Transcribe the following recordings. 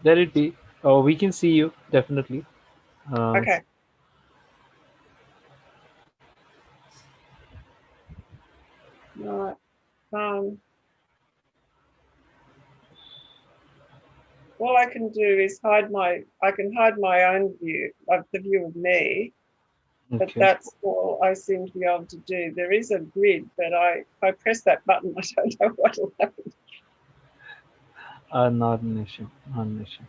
There it be. Oh, we can see you definitely. Um, Okay. Right. All I can do is I can hide my own view, of the view of me, but okay. that's all I seem to be able to do. There is a grid, but if I press that button, I don't know what will happen. Not an issue. Not an issue.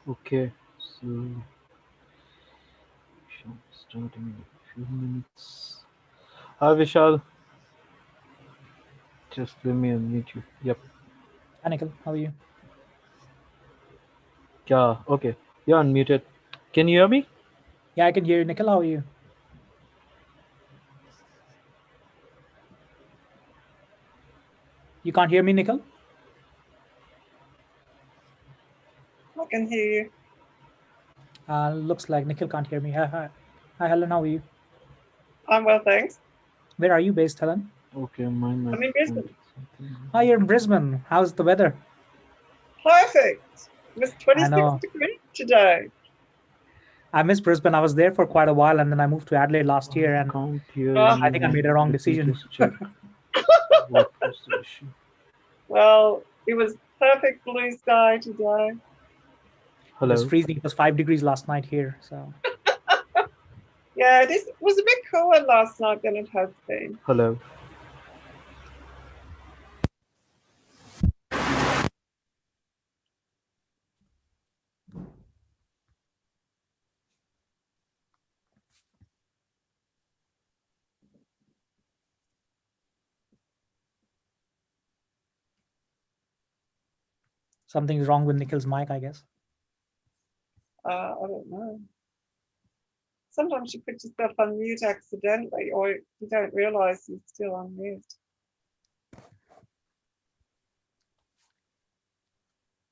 Okay. So, starting in a few minutes. Hi, Vishal. Just let me unmute you. Yep. Hi, Nikhil. How are you? Yeah. Okay. You're unmuted. Can you hear me? Yeah, I can hear you. Nikhil, how are you? You can't hear me, Nikhil? can hear you. Looks like Nikhil can't hear me. Hi, Helen. How are you? I'm well, thanks. Where are you based, Helen? Okay, my microphone. I'm in Brisbane. did something. Oh, you're in Brisbane. How's the weather? Perfect. It was 26 know. degrees today. I miss Brisbane. I was there for quite a while, and then I moved to Adelaide last year, I and can't hear Ah. I think I anyone. made a wrong Let me decision. just check. What was the issue? Well, it was perfect blue sky today. It was Hello. freezing. It was 5 degrees last night here. So Yeah, this was a bit cooler last night than it has been. Hello. something's wrong with Nikhil's mic, I guess. I don't know. Sometimes you put yourself on mute accidentally, or you don't realise you're still on mute.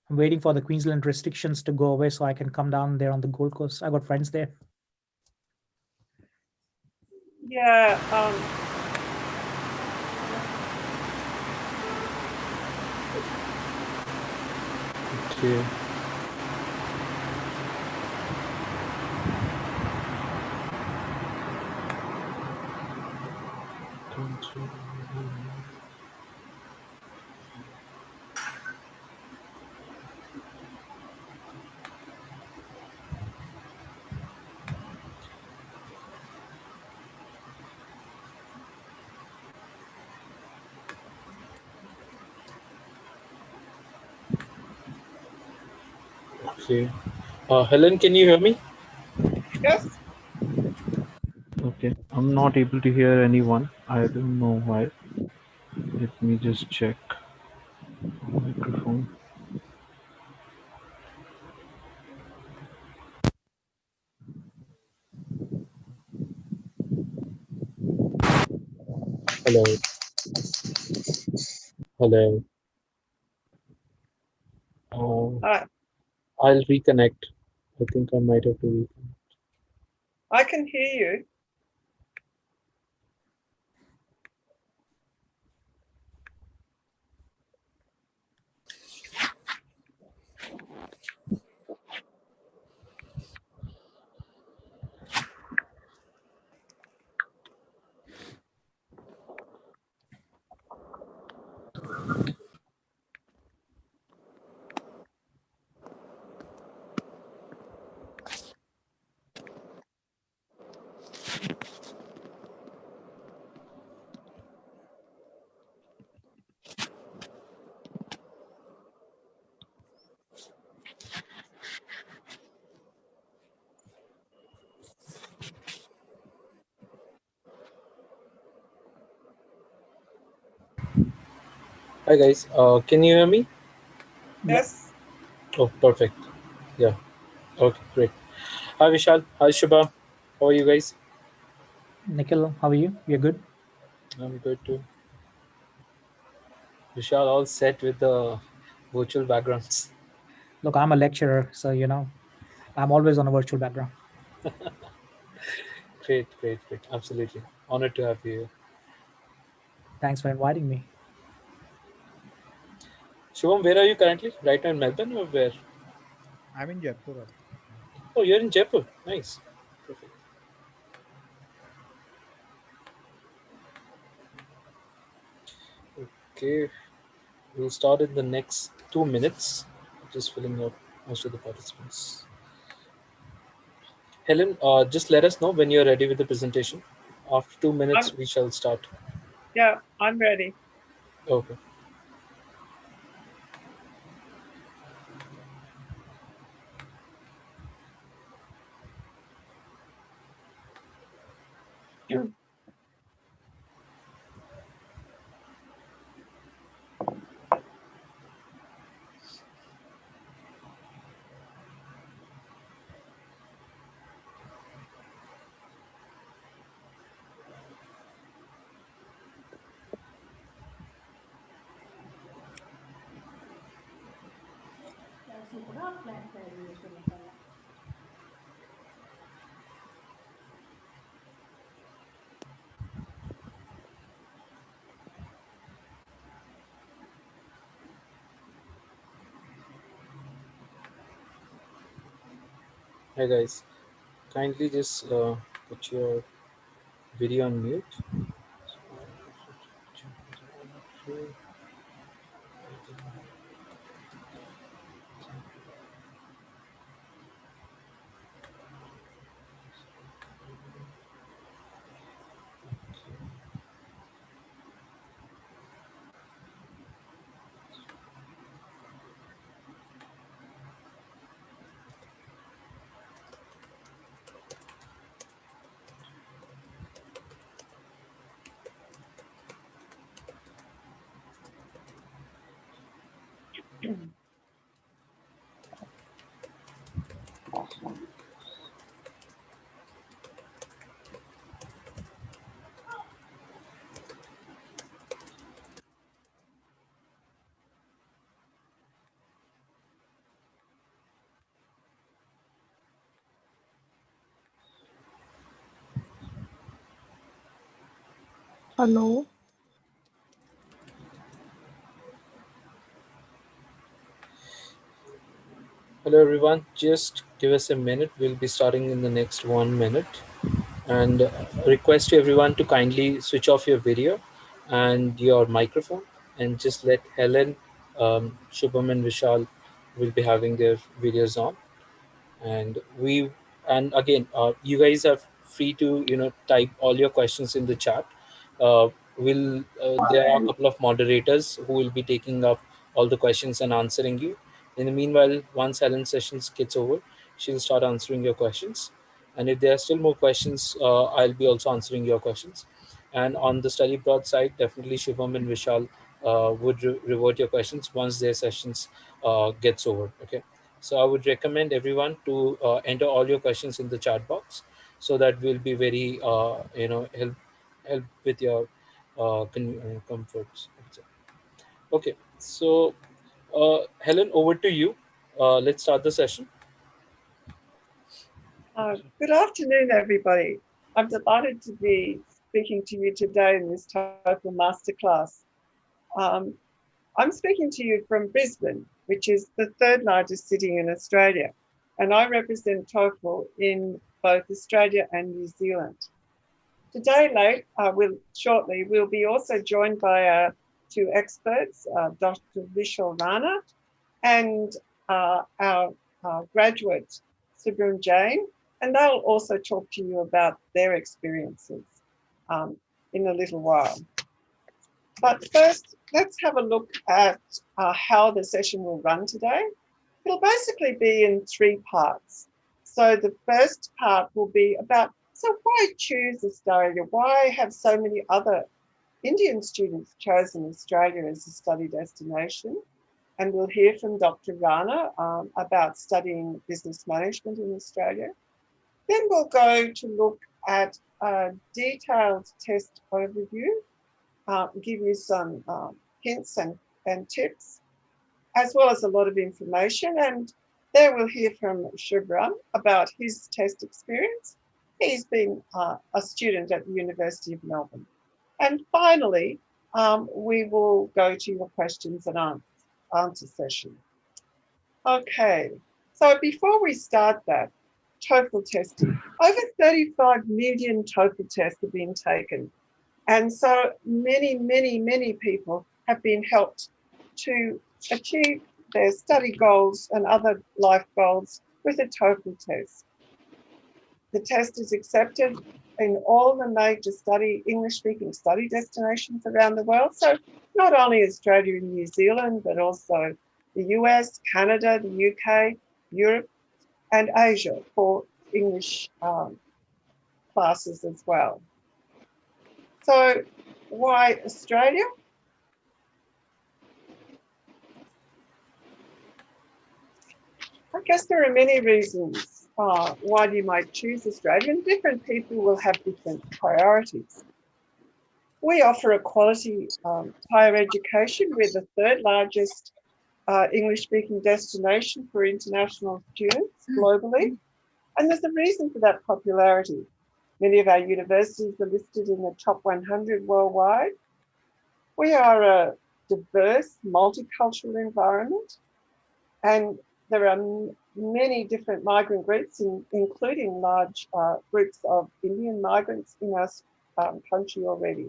I'm waiting for the Queensland restrictions to go away so I can come down there on the Gold Coast. I got friends there. Yeah. Okay. Okay. Helen, can you hear me? Yes. Okay. I'm not able to hear anyone. I don't know why. Let me just check microphone. Hello. Hello. Hi. I'll reconnect. I think I might have to reconnect. I can hear you. Hi guys. Can you hear me? Yes. Oh, perfect. Yeah. Okay, great. Hi Vishal. Hi Shubha. How are you guys? Nikhil, how are you? You're good? I'm good too. Vishal, all set with the virtual backgrounds. Look, I'm a lecturer, so I'm always on a virtual background. Great, great, great. Absolutely. Honored to have you here. Thanks for inviting me. Shubham, where are you currently? Right now in Melbourne or where? I'm in Jaipur. Oh, you're in Jaipur. Nice. Perfect. Okay. We'll start in the next 2 minutes. Just filling out most of the participants. Helen, just let us know when you're ready with the presentation. After 2 minutes, we shall start. Yeah, I'm ready. Okay. Hi guys, kindly just put your video on mute. Hello. Hello everyone, just give us a minute. We'll be starting in the next 1 minute. And request to everyone to kindly switch off your video and your microphone and just let Helen, Shubham and Vishal will be having their videos on. And again, you guys are free to type all your questions in the chat. Will There are a couple of moderators who will be taking up all the questions and answering you. In the meanwhile, once Helen's sessions gets over, she'll start answering your questions. And if there are still more questions, I'll be also answering your questions. And on the study broad side, definitely Shubham and Vishal would revert your questions once their sessions gets over. Okay. So I would recommend everyone to enter all your questions in the chat box, so that we'll be very help with your comforts. Okay, so Helen, over to you. Let's start the session. Good afternoon, everybody. I'm delighted to be speaking to you today in this TOEFL Masterclass. I'm speaking to you from Brisbane, which is the third largest city in Australia, and I represent TOEFL in both Australia and New Zealand. Today, we'll be also joined by our two experts, Dr. Vishal Rana and our graduate, Subram Jain, and they'll also talk to you about their experiences in a little while. But first, let's have a look at how the session will run today. It'll basically be in 3 parts. So the first part will be about, so why choose Australia? Why have so many other Indian students chosen Australia as a study destination? And we'll hear from Dr. Rana about studying business management in Australia. Then we'll go to look at a detailed test overview, give you some hints and tips, as well as a lot of information. And there we'll hear from Shubram about his test experience. He's been a student at the University of Melbourne. And finally, we will go to your questions and answer session. Okay, so before we start that, TOEFL testing. Over 35 million TOEFL tests have been taken. And so many people have been helped to achieve their study goals and other life goals with a TOEFL test. The test is accepted in all the major English-speaking study destinations around the world. So not only Australia and New Zealand, but also the US, Canada, the UK, Europe, and Asia for English classes as well. So why Australia? I guess there are many reasons why you might choose Australia, and different people will have different priorities. We offer a quality higher education. We're the third largest English-speaking destination for international students globally. And there's a reason for that popularity. Many of our universities are listed in the top 100 worldwide. We are a diverse, multicultural environment, and there are many different migrant groups, including large groups of Indian migrants in our country already.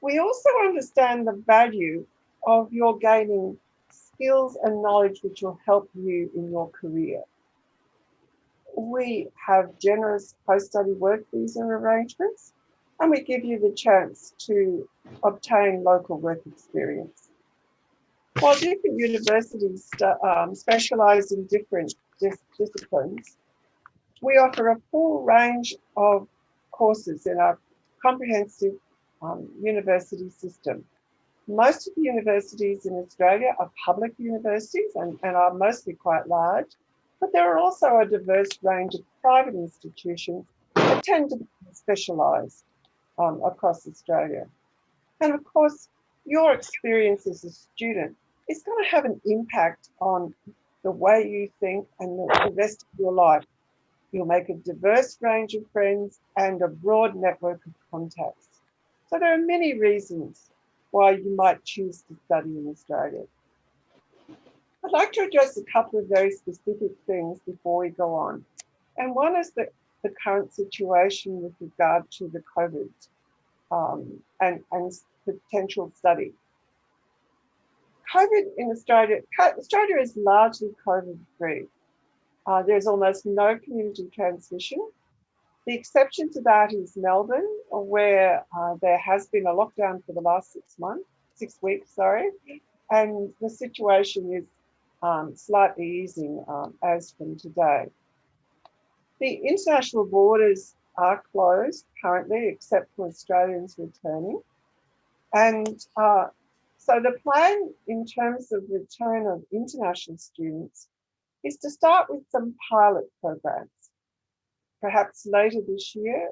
We also understand the value of your gaining skills and knowledge which will help you in your career. We have generous post-study work visa arrangements, and we give you the chance to obtain local work experience. While different universities specialise in different disciplines, we offer a full range of courses in our comprehensive university system. Most of the universities in Australia are public universities and are mostly quite large, but there are also a diverse range of private institutions that tend to be specialised across Australia. And of course, your experience as a student is going to have an impact on the way you think and the rest of your life. You'll make a diverse range of friends and a broad network of contacts. So there are many reasons why you might choose to study in Australia. I'd like to address a couple of very specific things before we go on. And one is the current situation with regard to the COVID and potential study. COVID in Australia is largely COVID-free. There's almost no community transmission. The exception to that is Melbourne, where there has been a lockdown for the last 6 weeks, and the situation is slightly easing as from today. The international borders are closed currently, except for Australians returning. And so the plan in terms of return of international students is to start with some pilot programs. Perhaps later this year,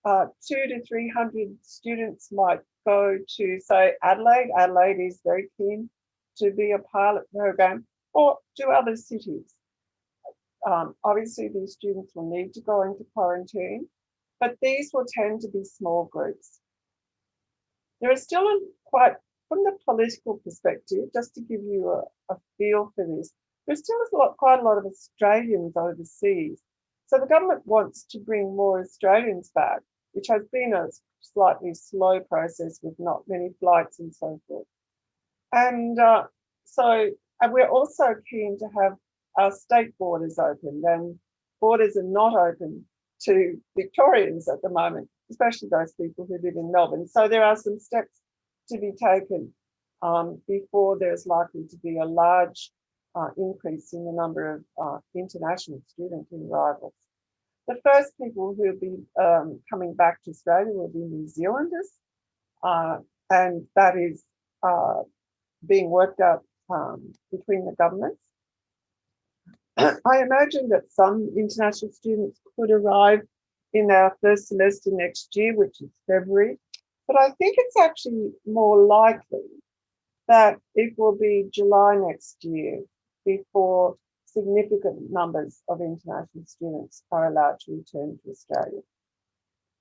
200 to 300 students might go to, say, Adelaide. Adelaide is very keen to be a pilot program, or to other cities. Obviously, these students will need to go into quarantine, but these will tend to be small groups. There are still from the political perspective, just to give you a feel for this, there's still quite a lot of Australians overseas. So the government wants to bring more Australians back, which has been a slightly slow process with not many flights and so forth. And and we're also keen to have our state borders open, and borders are not open to Victorians at the moment, especially those people who live in Melbourne. So there are some steps to be taken before there's likely to be a large increase in the number of international student arrivals. The first people who will be coming back to Australia will be New Zealanders, and that is being worked out between the governments. I imagine that some international students could arrive in our first semester next year, which is February, but I think it's actually more likely that it will be July next year before significant numbers of international students are allowed to return to Australia.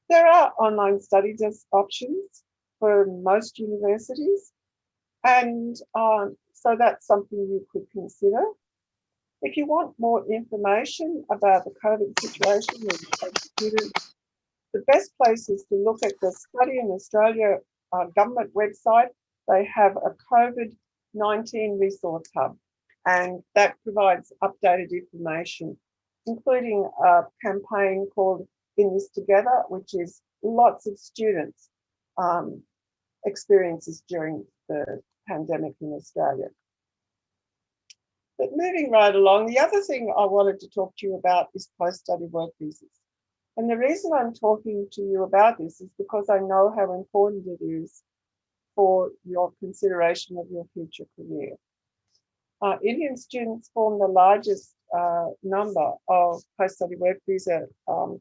There are online study options for most universities, and so that's something you could consider. If you want more information about the COVID situation and students, the best place is to look at the Study in Australia government website. They have a COVID-19 resource hub, and that provides updated information, including a campaign called In This Together, which is lots of students' experiences during the pandemic in Australia. But moving right along, the other thing I wanted to talk to you about is post-study work visas. And the reason I'm talking to you about this is because I know how important it is for your consideration of your future career. Indian students form the largest number of post-study work visa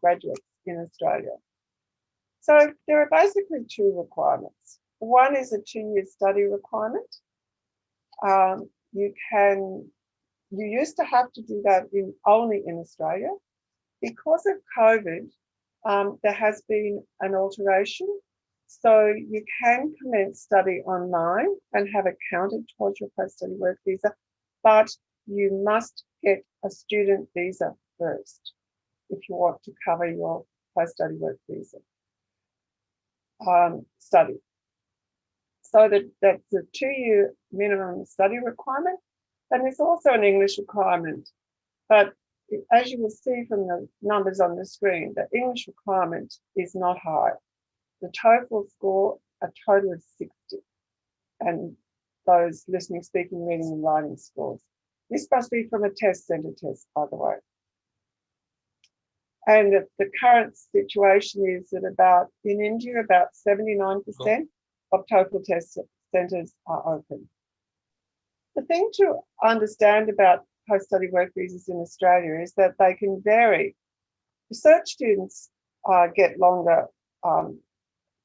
graduates in Australia. So there are basically two requirements. One is a 2-year study requirement. you used to have to do that only in Australia. Because of COVID, there has been an alteration. So you can commence study online and have it counted towards your post-study work visa, but you must get a student visa first if you want to cover your post-study work visa study. So that's a 2-year minimum study requirement, and there's also an English requirement. But as you will see from the numbers on the screen, the English requirement is not high. The TOEFL score, a total of 60, and those listening, speaking, reading, and writing scores. This must be from a test centre test, by the way. And the current situation is that in India, about 79% of TOEFL test centres are open. The thing to understand about post-study work visas in Australia is that they can vary. Research students get longer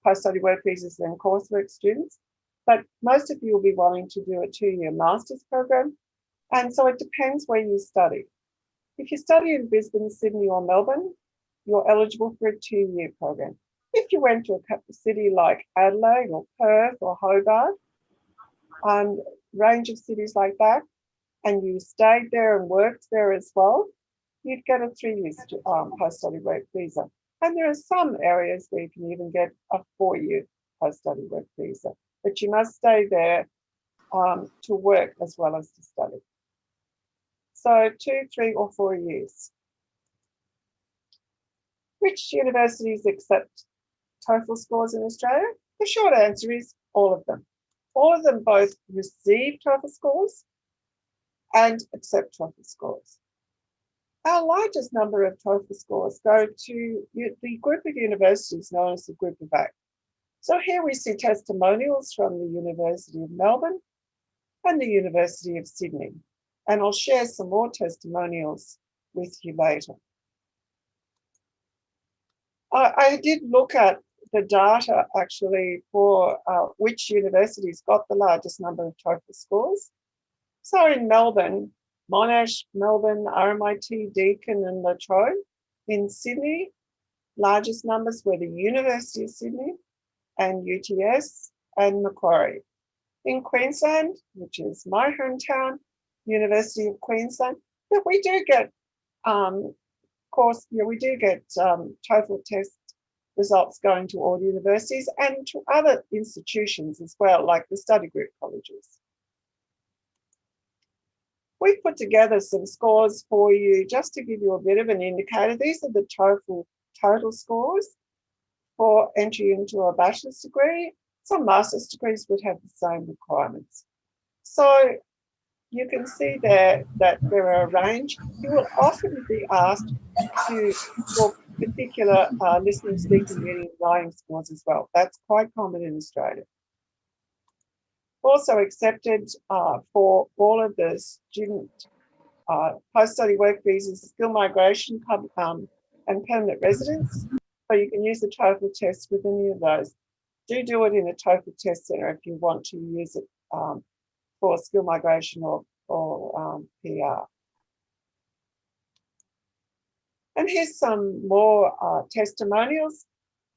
post-study work visas than coursework students, but most of you will be wanting to do a 2-year master's program, and so it depends where you study. If you study in Brisbane, Sydney or Melbourne, you're eligible for a 2-year program. If you went to a city like Adelaide or Perth or Hobart, range of cities like that, and you stayed there and worked there as well, you'd get a 3-year post-study work visa. And there are some areas where you can even get a 4-year post-study work visa, but you must stay there to work as well as to study. So 2, 3 or 4 years. Which universities accept TOEFL scores in Australia? The short answer is all of them. All of them both receive TOEFL scores and accept TOEFL scores. Our largest number of TOEFL scores go to the group of universities known as the Group of 8. So here we see testimonials from the University of Melbourne and the University of Sydney. And I'll share some more testimonials with you later. I did look at the data actually for which universities got the largest number of TOEFL scores. So in Melbourne, Monash, Melbourne, RMIT, Deakin and La Trobe. In Sydney, largest numbers were the University of Sydney and UTS and Macquarie. In Queensland, which is my hometown, University of Queensland, but we do get TOEFL test results going to all universities and to other institutions as well, like the study group colleges. We've put together some scores for you just to give you a bit of an indicator. These are the TOEFL total scores for entry into a bachelor's degree. Some master's degrees would have the same requirements. So you can see there that there are a range. You will often be asked for particular listening, speaking, reading, and writing scores as well. That's quite common in Australia. Also accepted for all of the student post-study work visas, skill migration, and permanent residence. So you can use the TOEFL test with any of those. Do it in a TOEFL test centre if you want to use it for skill migration or PR. And here's some more testimonials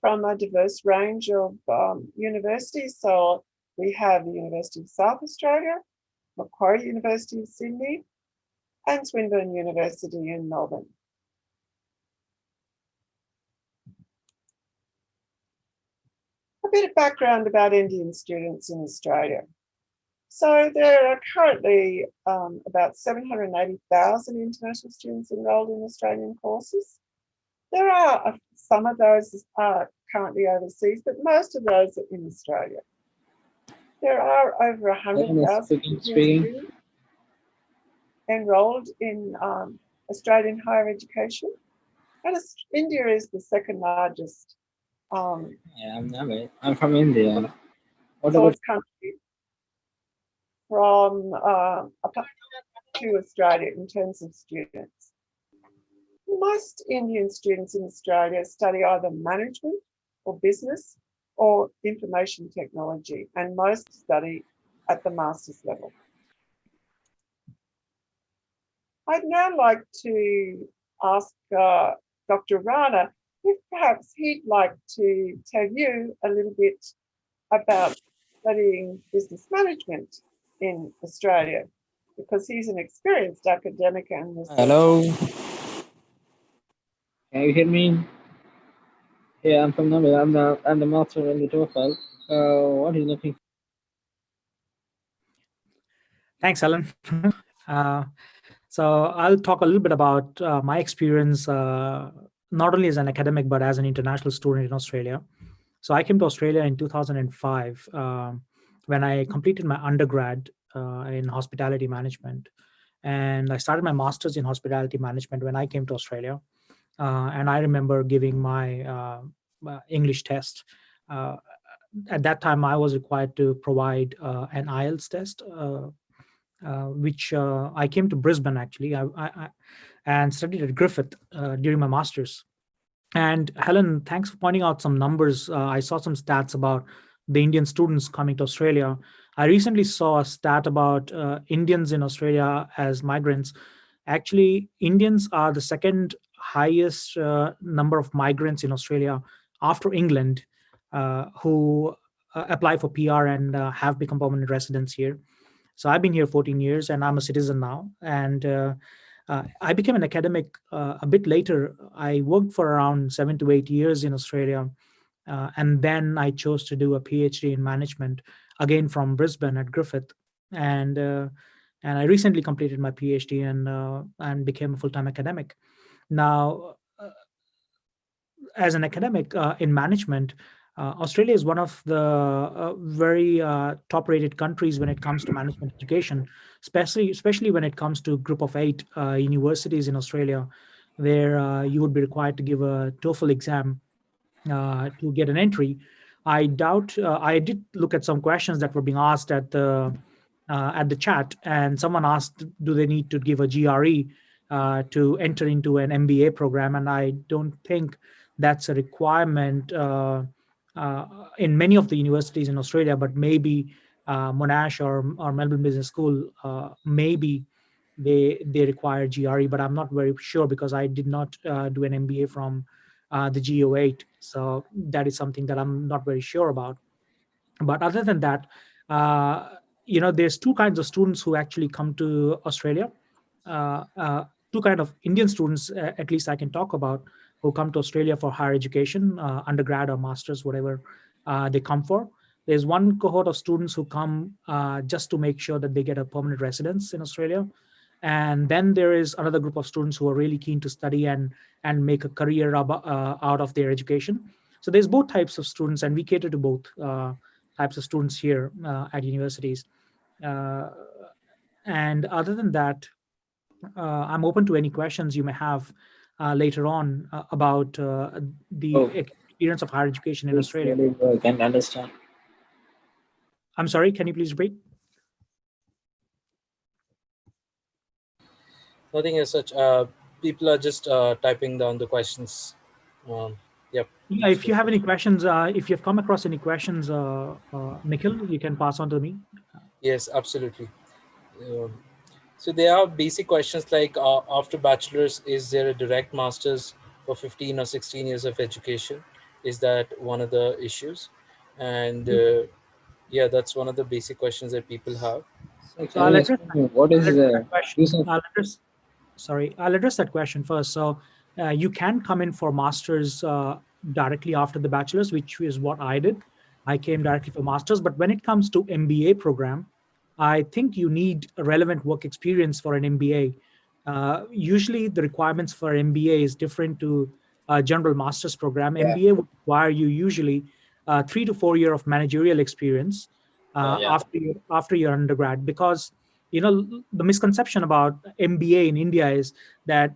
from a diverse range of universities. So we have the University of South Australia, Macquarie University of Sydney, and Swinburne University in Melbourne. A bit of background about Indian students in Australia. So there are currently about 780,000 international students enrolled in Australian courses. There are some of those are currently overseas, but most of those are in Australia. There are over 100,000 students enrolled in Australian higher education, and India is the second largest I'm from India. source country from to Australia in terms of students. Most Indian students in Australia study either management or business or information technology, and most study at the master's level. I'd now like to ask Dr. Rana if perhaps he'd like to tell you a little bit about studying business management in Australia, because he's an experienced academic and researcher. Hello, can you hear me? Yeah, I'm from Namibia. I'm the master in the TOEFL. What is looking? Thanks, Helen. So I'll talk a little bit about my experience, not only as an academic, but as an international student in Australia. So I came to Australia in 2005 when I completed my undergrad in hospitality management. And I started my master's in hospitality management when I came to Australia. And I remember giving my English test. At that time, I was required to provide an IELTS test, which I came to Brisbane actually, and studied at Griffith during my master's. And Helen, thanks for pointing out some numbers. I saw some stats about the Indian students coming to Australia. I recently saw a stat about Indians in Australia as migrants. Actually, Indians are the second highest number of migrants in Australia after England, who apply for PR and have become permanent residents here. So I've been here 14 years and I'm a citizen now. And I became an academic a bit later. I worked for around 7 to 8 years in Australia. And then I chose to do a PhD in management, again from Brisbane at Griffith. And I recently completed my PhD and became a full-time academic. Now, as an academic in management, Australia is one of the very top-rated countries when it comes to management education, especially when it comes to group of 8 universities in Australia, where you would be required to give a TOEFL exam to get an entry. I doubt I did look at some questions that were being asked at the chat, and someone asked, do they need to give a GRE to enter into an MBA program? And I don't think that's a requirement in many of the universities in Australia, but maybe Monash or Melbourne Business School, maybe they require GRE, but I'm not very sure because I did not do an MBA from the GO8. So that is something that I'm not very sure about. But other than that, there's two kinds of students who actually come to Australia. Two kind of Indian students, at least I can talk about, who come to Australia for higher education, undergrad or masters, whatever they come for. There's one cohort of students who come just to make sure that they get a permanent residence in Australia. And then there is another group of students who are really keen to study and make a career out of their education. So there's both types of students, and we cater to both types of students here at universities. And other than that, I'm open to any questions you may have later on about the Oh, experience of higher education in it's Australia. really good. I can understand. I'm sorry, can you please repeat? Nothing as such. People are just typing down the questions. Yep. Yeah, if you have any questions, if you've come across any questions, Nikhil, you can pass on to me. Yes, absolutely. So there are basic questions like after bachelor's, is there a direct master's for 15 or 16 years of education? Is that one of the issues? And yeah, that's one of the basic questions that people have. So So can you explain me what is the that question. use of? I'll address that question first. So you can come in for masters directly after the bachelor's, which is what I did. I came directly for masters, but when it comes to MBA program, I think you need a relevant work experience for an MBA. Usually the requirements for MBA is different to a general master's program. Yeah. MBA would require you usually 3 to 4 year of managerial experience Yeah. after your undergrad, because the misconception about MBA in India is that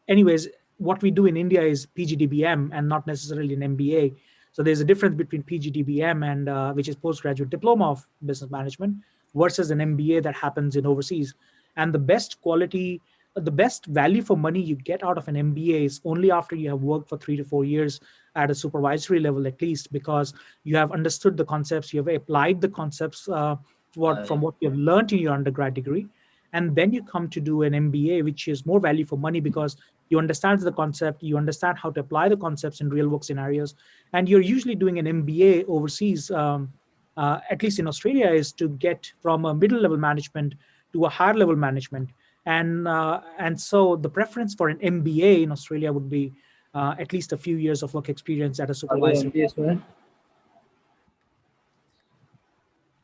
anyways, what we do in India is PGDBM and not necessarily an MBA. So there's a difference between PGDBM and which is postgraduate diploma of business management versus an MBA that happens in overseas. And the best quality, the best value for money you get out of an MBA is only after you have worked for 3 to 4 years at a supervisory level at least, because you have understood the concepts, you have applied the concepts from what you have learned in your undergrad degree, and then you come to do an MBA, which is more value for money because you understand the concept, you understand how to apply the concepts in real work scenarios, and you're usually doing an MBA overseas. At least in Australia, is to get from a middle level management to a higher level management, and so the preference for an MBA in Australia would be at least a few years of work experience at a Are you supervisory. MBA student?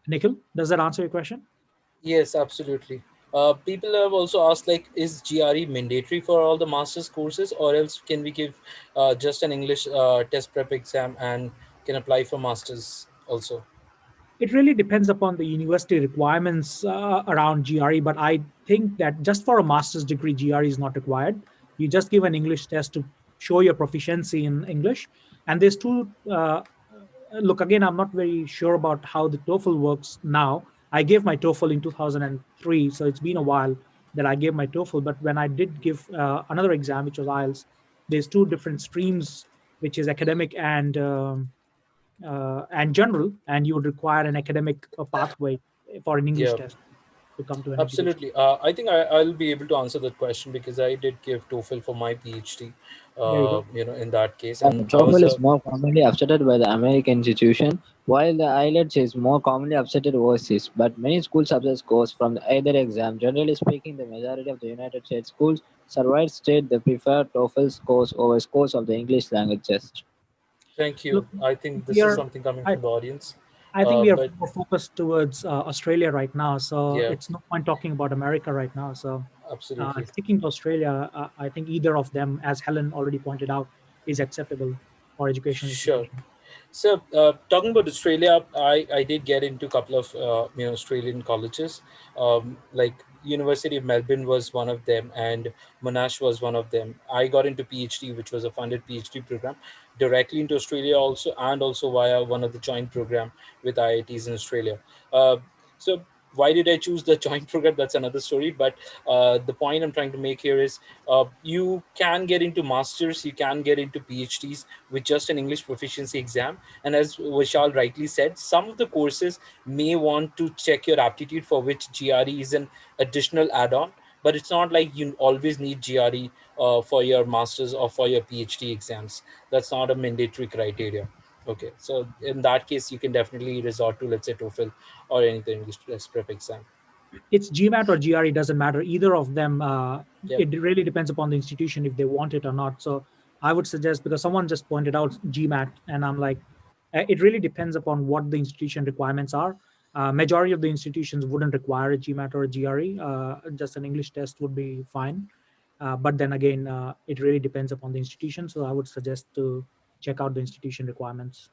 Nikhil, does that answer your question? Yes, absolutely. People have also asked, like, is GRE mandatory for all the master's courses, or else can we give just an English test prep exam and can apply for masters also? It really depends upon the university requirements around GRE, but I think that just for a master's degree, GRE is not required. You just give an English test to show your proficiency in English. And there's two, look, again, I'm not very sure about how the TOEFL works now. I gave my TOEFL in 2003, so it's been a while that I gave my TOEFL. But when I did give another exam, which was IELTS, there's two different streams, which is academic and general, and you would require an academic pathway for an English Yeah. test to come to an education. Absolutely. I think I'll be able to answer that question because I did give TOEFL for my PhD, There you go. in that case. And And I was TOEFL is more commonly accepted by the American institution, while the IELTS is more commonly accepted overseas. But many schools subject scores from either exam. Generally speaking, the majority of the United States schools survived state they prefer TOEFL scores over scores of the English language test. thank Look, you. I think we this is are. something coming I, from the audience. I think we are But more focused towards Australia right now, so yeah, it's no point talking about America right now. So, absolutely. sticking to Australia, I think either of them, as Helen already pointed out, is acceptable for educational Sure. institutions. So, talking about Australia, I did get into a couple of Australian colleges. Like University of Melbourne was one of them, and Monash was one of them. I got into PhD, which was a funded PhD program, directly into Australia also, and also via one of the joint program with IITs in Australia. Uh, so why did I choose the joint program? That's another story. But the point I'm trying to make here is you can get into masters, you can get into PhDs with just an English proficiency exam. And as Vishal rightly said, some of the courses may want to check your aptitude, for which GRE is an additional add-on. But it's not like you always need GRE for your masters or for your PhD exams. That's not a mandatory criteria. Okay, so in that case, you can definitely resort to, let's say, TOEFL or anything English test prep exam. It's GMAT or GRE, doesn't matter. Either of them, Yep. it really depends upon the institution if they want it or not. So I would suggest, because someone just pointed out GMAT, and I'm like, it really depends upon what the institution requirements are. Majority of the institutions wouldn't require a GMAT or a GRE. Just an English test would be fine. But then again, it really depends upon the institution. So I would suggest to check out the institution requirements.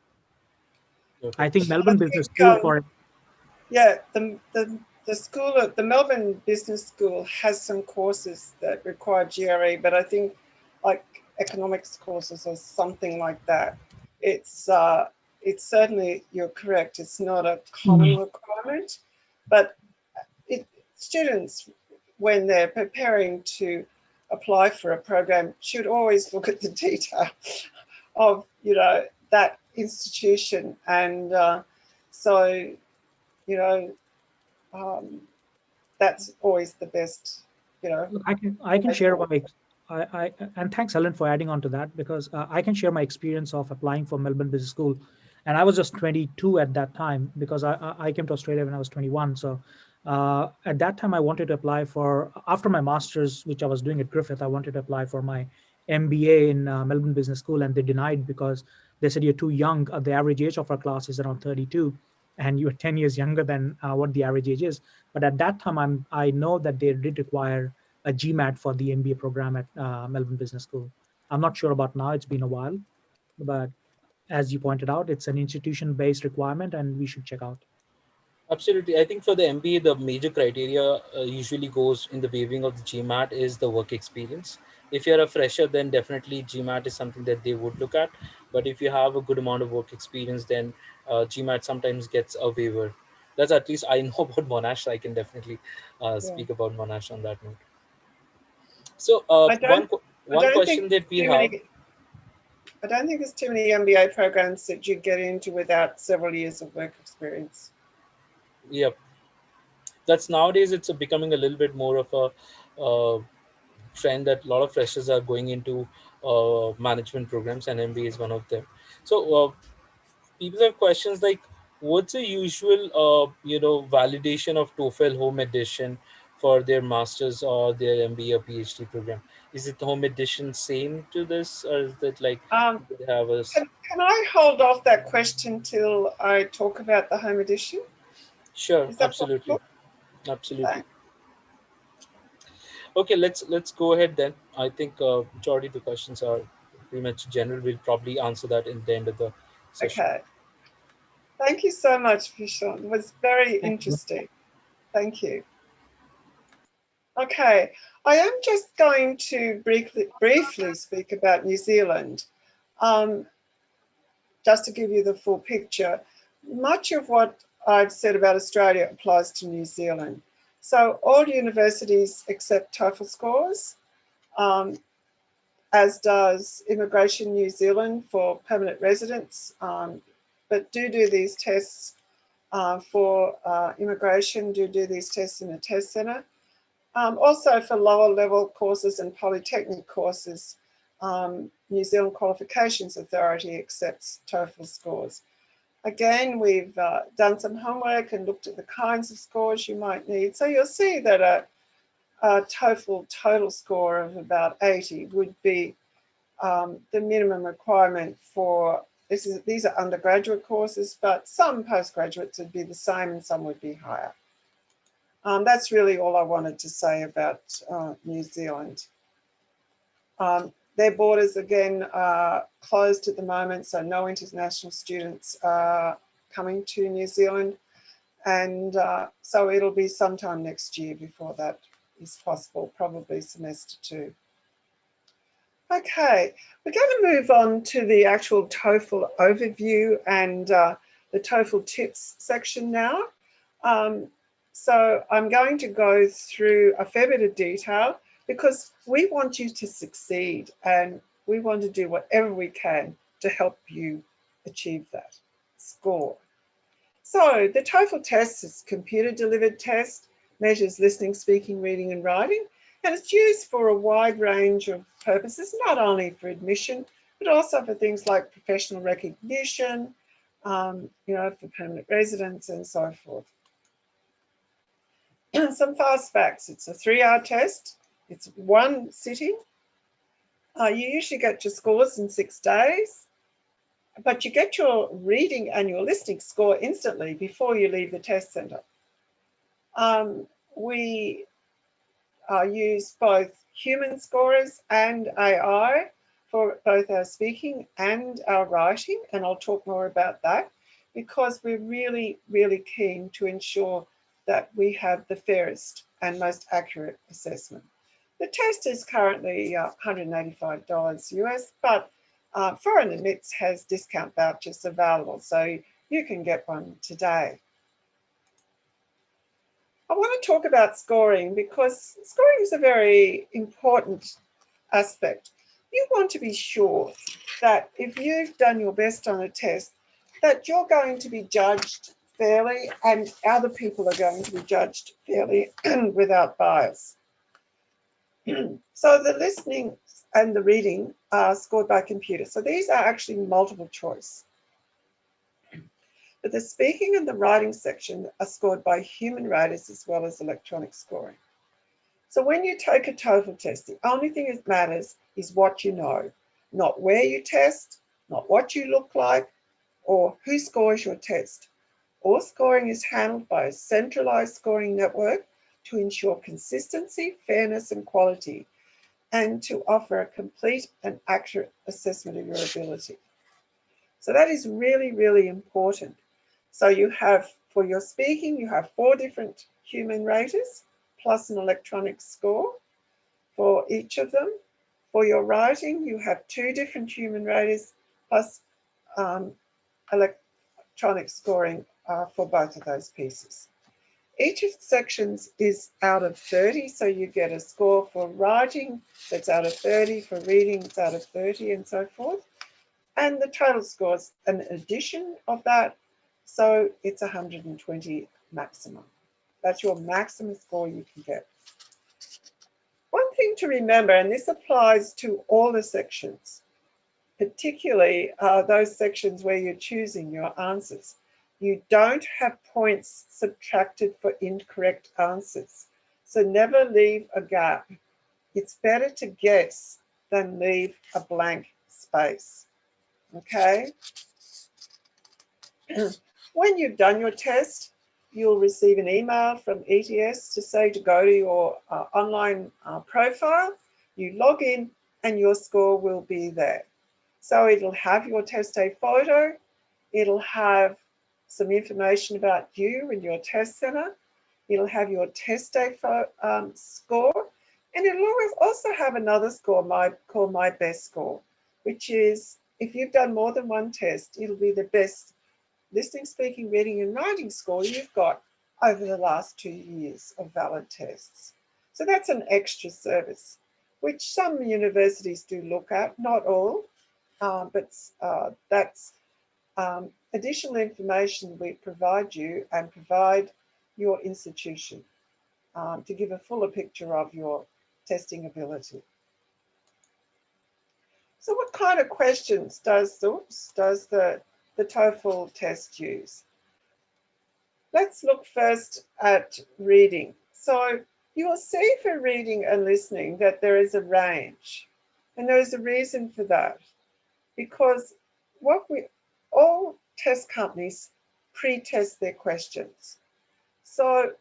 Okay. I think I Melbourne Business think School for yeah, the school at the Melbourne Business School has some courses that require GRE, but I think like economics courses or something like that. It's certainly, you're correct. It's not a common requirement, but students, when they're preparing to apply for a program, should always look at the detail of that institution, and so you know that's always the best. Look, I can Way share forward. my and thanks Helen for adding on to that, because I can share my experience of applying for Melbourne Business School, and I was just 22 at that time, because I came to Australia when I was 21. So at that time I wanted to apply for, after my masters which I was doing at Griffith, I wanted to apply for my MBA in Melbourne Business School, and they denied because they said you're too young. The average age of our class is around 32, and you're 10 years younger than what the average age is. But at that time, I know that they did require a GMAT for the MBA program at Melbourne Business School. I'm not sure about now; it's been a while, but as you pointed out, it's an institution-based requirement, and we should check out. Absolutely. I think for the MBA, the major criteria usually goes in the waiving of the GMAT is the work experience. If you're a fresher, then definitely GMAT is something that they would look at. But if you have a good amount of work experience, then GMAT sometimes gets a waiver. That's at least I know about Monash. So I can definitely Yeah. speak about Monash on that note. So I don't. I one don't think question that we too have. many. I don't think there's too many MBA programs that you get into without several years of work experience. Yep. That's nowadays it's becoming a little bit more of a trend that a lot of freshers are going into management programs, and MBA is one of them. So people have questions like, what's the usual validation of TOEFL home edition for their masters or their MBA or PhD program? Is it home edition same to this, or is it like Um, they have a can I hold off that question till I talk about the home edition? sure, Is that absolutely, possible? absolutely. Thanks. Okay, let's go ahead then. I think majority of the questions are pretty much general. We'll probably answer that in the end of the session. Okay. Thank you so much, Vishal. It was very Thank you. interesting. Thank you. Okay, I am just going to briefly speak about New Zealand, um, just to give you the full picture. Much of what I've said about Australia applies to New Zealand. So all universities accept TOEFL scores, um, as does Immigration New Zealand for permanent residents, but do these tests for immigration, do these tests in a test centre. Also for lower level courses and polytechnic courses, New Zealand Qualifications Authority accepts TOEFL scores. Again, we've done some homework and looked at the kinds of scores you might need. So you'll see that a TOEFL total score of about 80 would be the minimum requirement for, these are undergraduate courses, but some postgraduates would be the same and some would be higher. That's really all I wanted to say about New Zealand. Their borders, again, are closed at the moment, so no international students are coming to New Zealand. And so it'll be sometime next year before that is possible, probably semester 2. Okay, we're going to move on to the actual TOEFL overview and the TOEFL tips section now. So I'm going to go through a fair bit of detail because we want you to succeed and we want to do whatever we can to help you achieve that score. So the TOEFL test is a computer-delivered test, measures listening, speaking, reading and writing, and it's used for a wide range of purposes, not only for admission, but also for things like professional recognition, for permanent residents and so forth. Some fast facts. It's a 3-hour test. It's one sitting. You usually get your scores in 6 days, but you get your reading and your listening score instantly before you leave the test centre. We use both human scorers and AI for both our speaking and our writing, and I'll talk more about that because we're really, really keen to ensure that we have the fairest and most accurate assessment. The test is currently $185 US, but ForeignAdmits has discount vouchers available, so you can get one today. I want to talk about scoring because scoring is a very important aspect. You want to be sure that if you've done your best on a test, that you're going to be judged fairly and other people are going to be judged fairly and without bias. So the listening and the reading are scored by computer. So these are actually multiple choice. But the speaking and the writing section are scored by human raters as well as electronic scoring. So when you take a TOEFL test, the only thing that matters is what you know, not where you test, not what you look like, or who scores your test. All scoring is handled by a centralized scoring network to ensure consistency, fairness, and quality, and to offer a complete and accurate assessment of your ability. So that is really, really important. So you have, for your speaking, you have 4 different human raters plus an electronic score for each of them. For your writing, you have 2 different human raters plus electronic scoring for both of those pieces. Each of the sections is out of 30, so you get a score for writing that's out of 30, for reading it's out of 30, and so forth. And the total score is an addition of that, so it's 120 maximum. That's your maximum score you can get. One thing to remember, and this applies to all the sections, particularly those sections where you're choosing your answers. You don't have points subtracted for incorrect answers. So never leave a gap. It's better to guess than leave a blank space. Okay? When you've done your test, you'll receive an email from ETS to say to go to your online profile. You log in and your score will be there. So it'll have your test day photo, it'll have some information about you and your test center, it'll have your test day score, and it'll also have another score called My Best Score, which is if you've done more than one test, it'll be the best listening, speaking, reading and writing score you've got over the last 2 years of valid tests. So that's an extra service, which some universities do look at, not all, but that's additional information we provide you and provide your institution to give a fuller picture of your testing ability. So what kind of questions does the TOEFL test use? Let's look first at reading. So you will see for reading and listening that there is a range, and there is a reason for that, because all test companies pre-test their questions. So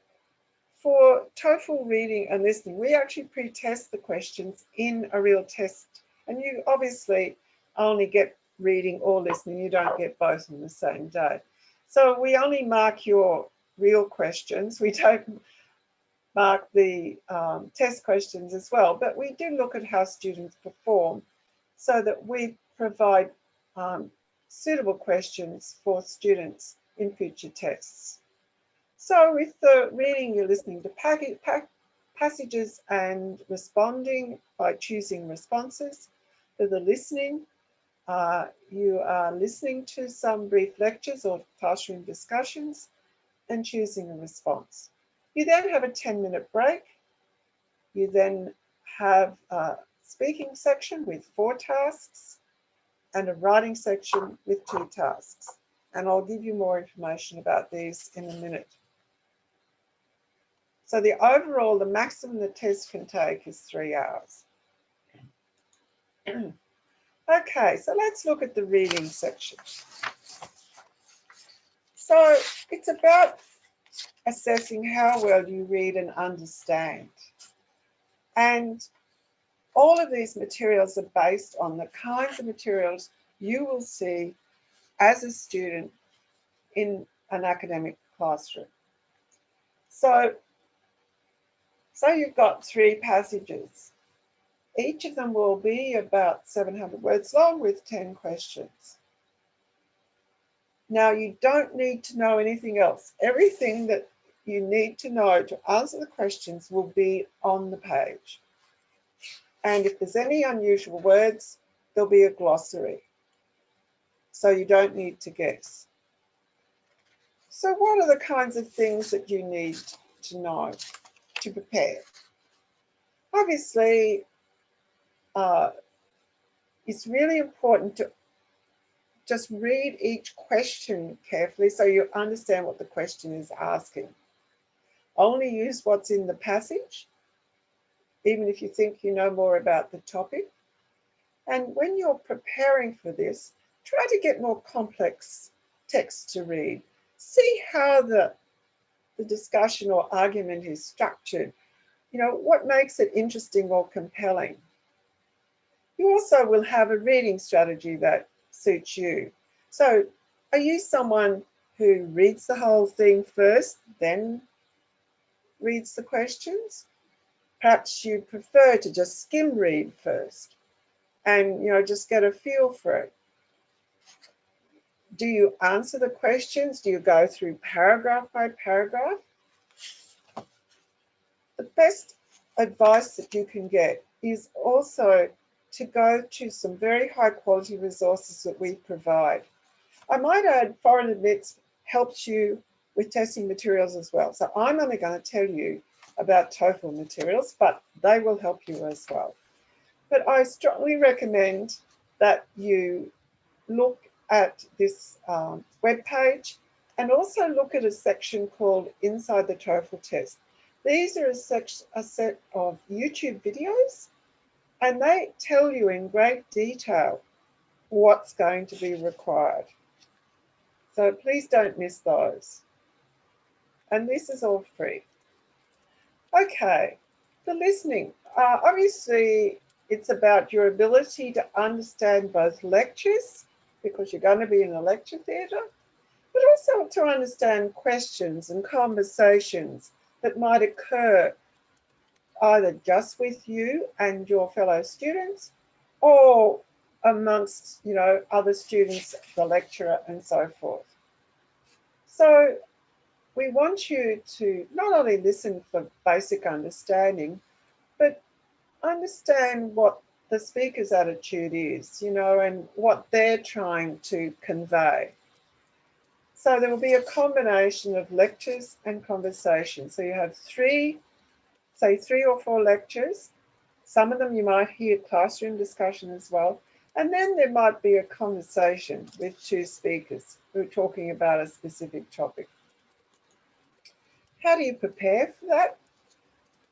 for TOEFL reading and listening, we actually pre-test the questions in a real test, and you obviously only get reading or listening, you don't get both on the same day. So we only mark your real questions. We don't mark the test questions as well, but we do look at how students perform so that we provide suitable questions for students in future tests. So with the reading, you're listening to passages and responding by choosing responses. For the listening, you are listening to some brief lectures or classroom discussions and choosing a response. You then have a 10-minute break. You then have a speaking section with 4 tasks and a writing section with 2 tasks. And I'll give you more information about these in a minute. So the maximum the test can take is 3 hours. Okay, so let's look at the reading section. So it's about assessing how well you read and understand. And all of these materials are based on the kinds of materials you will see as a student in an academic classroom. So you've got 3 passages. Each of them will be about 700 words long with 10 questions. Now, you don't need to know anything else. Everything that you need to know to answer the questions will be on the page. And if there's any unusual words, there'll be a glossary. So you don't need to guess. So what are the kinds of things that you need to know to prepare? Obviously, it's really important to just read each question carefully so you understand what the question is asking. Only use what's in the passage, even if you think you know more about the topic. And when you're preparing for this, try to get more complex text to read. See how the discussion or argument is structured. You know, what makes it interesting or compelling. You also will have a reading strategy that suits you. So are you someone who reads the whole thing first, then reads the questions? Perhaps you prefer to just skim read first and, you know, just get a feel for it. Do you answer the questions? Do you go through paragraph by paragraph? The best advice that you can get is also to go to some very high quality resources that we provide. I might add, ForeignAdmits helps you with testing materials as well. So I'm only going to tell you about TOEFL materials, but they will help you as well. But I strongly recommend that you look at this webpage and also look at a section called Inside the TOEFL Test. These are a set of YouTube videos, and they tell you in great detail what's going to be required. So please don't miss those. And this is all free. Okay, the listening. Obviously, it's about your ability to understand both lectures, because you're going to be in a lecture theatre, but also to understand questions and conversations that might occur either just with you and your fellow students, or amongst, other students, the lecturer, and so forth. So we want you to not only listen for basic understanding, but understand what the speaker's attitude is, and what they're trying to convey. So there will be a combination of lectures and conversations. So you have three or four lectures. Some of them you might hear classroom discussion as well. And then there might be a conversation with two speakers who are talking about a specific topic. How do you prepare for that?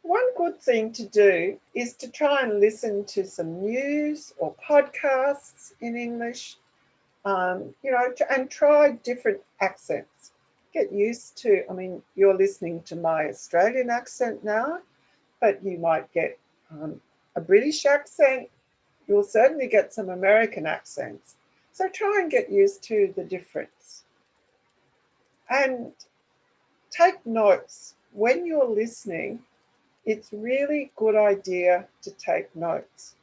One good thing to do is to try and listen to some news or podcasts in English, and try different accents. Get used to, you're listening to my Australian accent now, but you might get a British accent. You'll certainly get some American accents. So try and get used to the difference. And take notes. When you're listening, it's really good idea to take notes.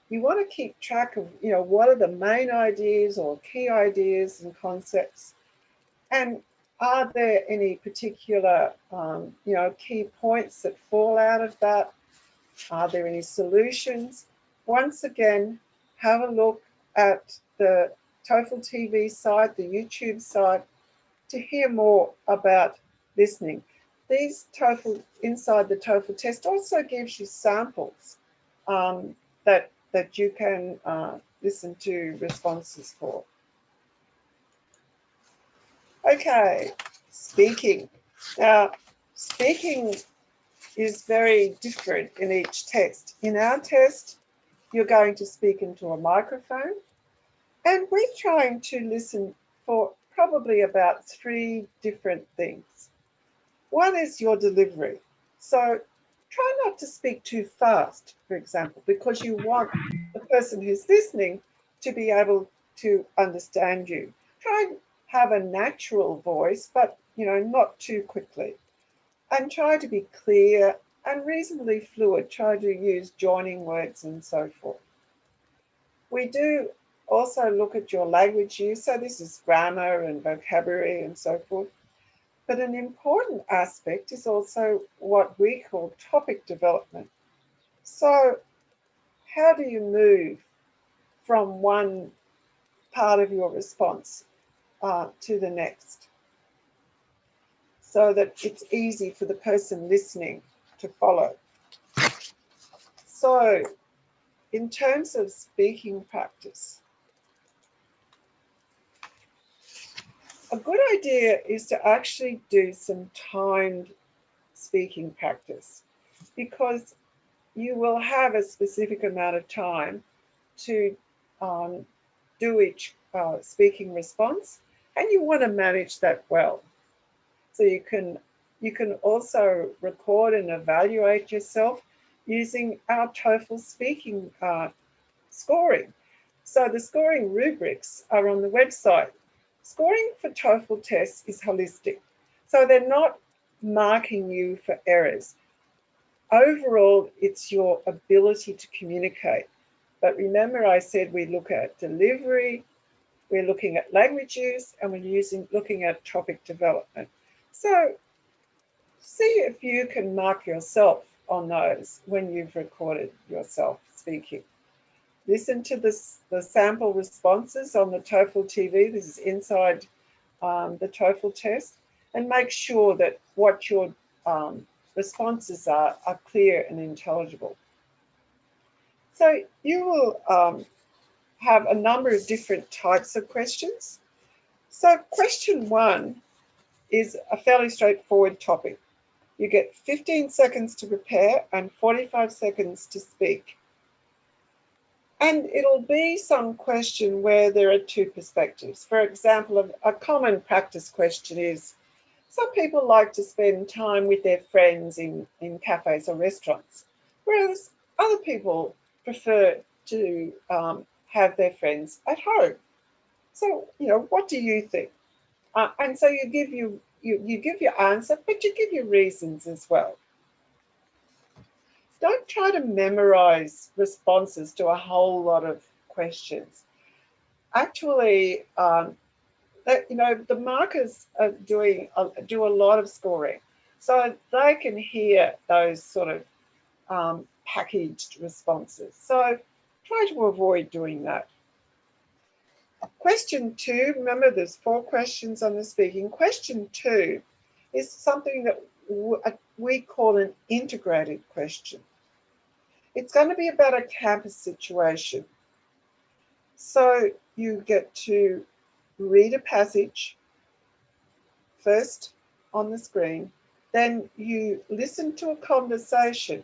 You want to keep track of, what are the main ideas or key ideas and concepts, and are there any particular, key points that fall out of that? Are there any solutions? Once again, have a look at the TOEFL TV site, the YouTube site, to hear more about listening. These TOEFL, Inside the TOEFL Test, also gives you samples that you can listen to responses for. Okay, speaking. Now, speaking is very different in each test. In our test, you're going to speak into a microphone, and we're trying to listen for probably about 3 different things. One is your delivery. So try not to speak too fast, for example, because you want the person who's listening to be able to understand you. Try and have a natural voice, but not too quickly. And try to be clear and reasonably fluid. Try to use joining words and so forth. We do also look at your language use. So this is grammar and vocabulary and so forth. But an important aspect is also what we call topic development. So how do you move from one part of your response to the next, so that it's easy for the person listening to follow? So in terms of speaking practice, a good idea is to actually do some timed speaking practice, because you will have a specific amount of time to do each speaking response, and you want to manage that well. So you can also record and evaluate yourself using our TOEFL speaking scoring. So the scoring rubrics are on the website. Scoring for TOEFL tests is holistic. So they're not marking you for errors. Overall, it's your ability to communicate. But remember, I said we look at delivery, we're looking at language use, and we're looking at topic development. So see if you can mark yourself on those when you've recorded yourself speaking. Listen to the sample responses on the TOEFL TV. This is inside the TOEFL test. and make sure that what your responses are clear and intelligible. So you will have a number of different types of questions. So question 1 is a fairly straightforward topic. You get 15 seconds to prepare and 45 seconds to speak. And it'll be some question where there are two perspectives. For example, a common practice question is, some people like to spend time with their friends in cafes or restaurants, whereas other people prefer to have their friends at home. So, what do you think? And so you give your answer, but you give your reasons as well. Don't try to memorize responses to a whole lot of questions. Actually, the markers are do a lot of scoring, so they can hear those sort of packaged responses. So try to avoid doing that. Question 2, remember there's 4 questions on the speaking. Question 2 is something that we call an integrated question. It's going to be about a campus situation. So you get to read a passage first on the screen, then you listen to a conversation.